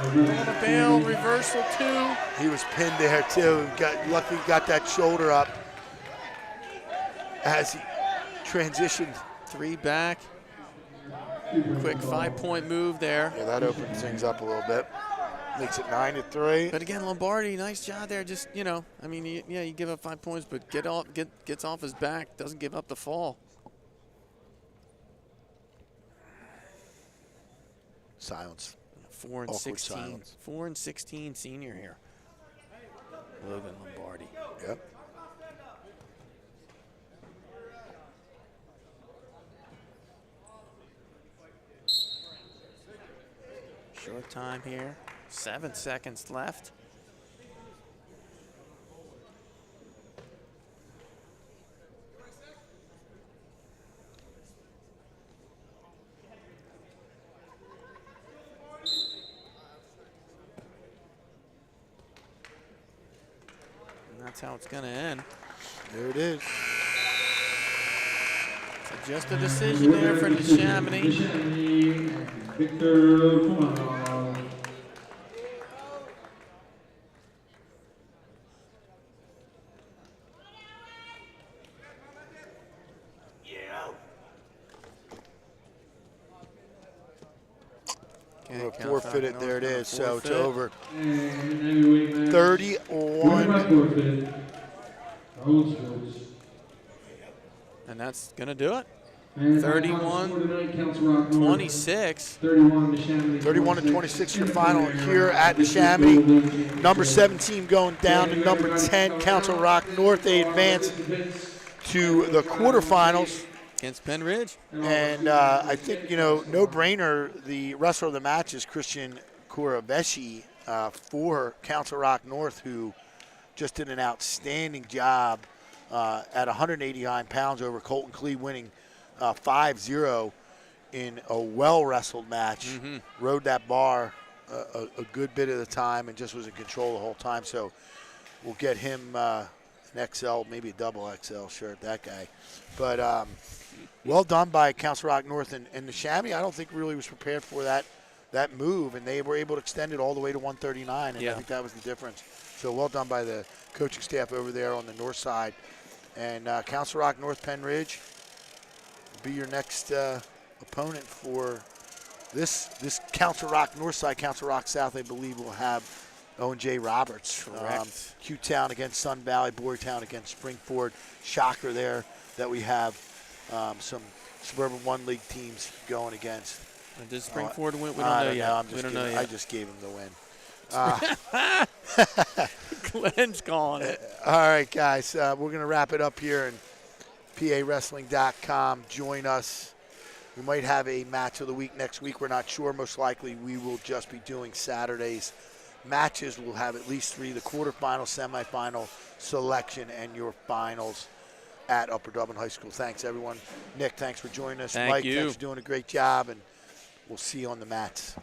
Gonna bail, reversal 2. He was pinned there too. Luckily got that shoulder up as he transitioned. 3 back. Quick 5-point move there. Yeah, that opens things up a little bit. Makes it 9-3. But again, Lombardi, nice job there. Just, you know, I mean, you give up 5 points, but gets off his back, doesn't give up the fall. Silence. 4 and Awkward 16. silence. 4 and 16 senior here. Logan Lombardi. Yep. Short time here. 7 seconds left. And that's how it's going to end. There it is. So just a decision there for Neshaminy. Victor Kumar. Forfeited. There it is. So it's over. And 31. And that's going to do it. And 31-26. 31-26 your final here at Neshaminy. Number 17 going down to number 10, Council Rock North. They advance to the quarterfinals. Against Penn Ridge. And I think, you know, no brainer, the wrestler of the match is Christian Kurabeshi for Council Rock North, who just did an outstanding job at 189 pounds over Colton Clee, winning 5-0 in a well-wrestled match. Rode that bar a good bit of the time and just was in control the whole time. So we'll get him an XL, maybe a double XL shirt, that guy. But well done by Council Rock North, and Neshaminy, I don't think really was prepared for that move, and they were able to extend it all the way to 139, and I think that was the difference. So well done by the coaching staff over there on the north side. And Council Rock North Penn Ridge will be your next opponent for this Council Rock North side. Council Rock South, I believe, will have Owen J. Roberts. Correct. Q-Town against Sun Valley, Boytown against Springford. Shocker there that we have some Suburban 1 League teams going against. And does Springford win? We I don't know yet. We don't know yet. I just gave him the win. Glenn's calling it. All right, guys, we're going to wrap it up here, and PAWrestling.com. Join us. We might have a match of the week next week. We're not sure. Most likely we will just be doing Saturdays matches. We'll have at least 3, the quarterfinal, semifinal selection, and your finals at Upper Dublin High School. Thanks, everyone. Nick, thanks for joining us. Thank Mike, you. thanks for doing a great job, and we'll see you on the mats.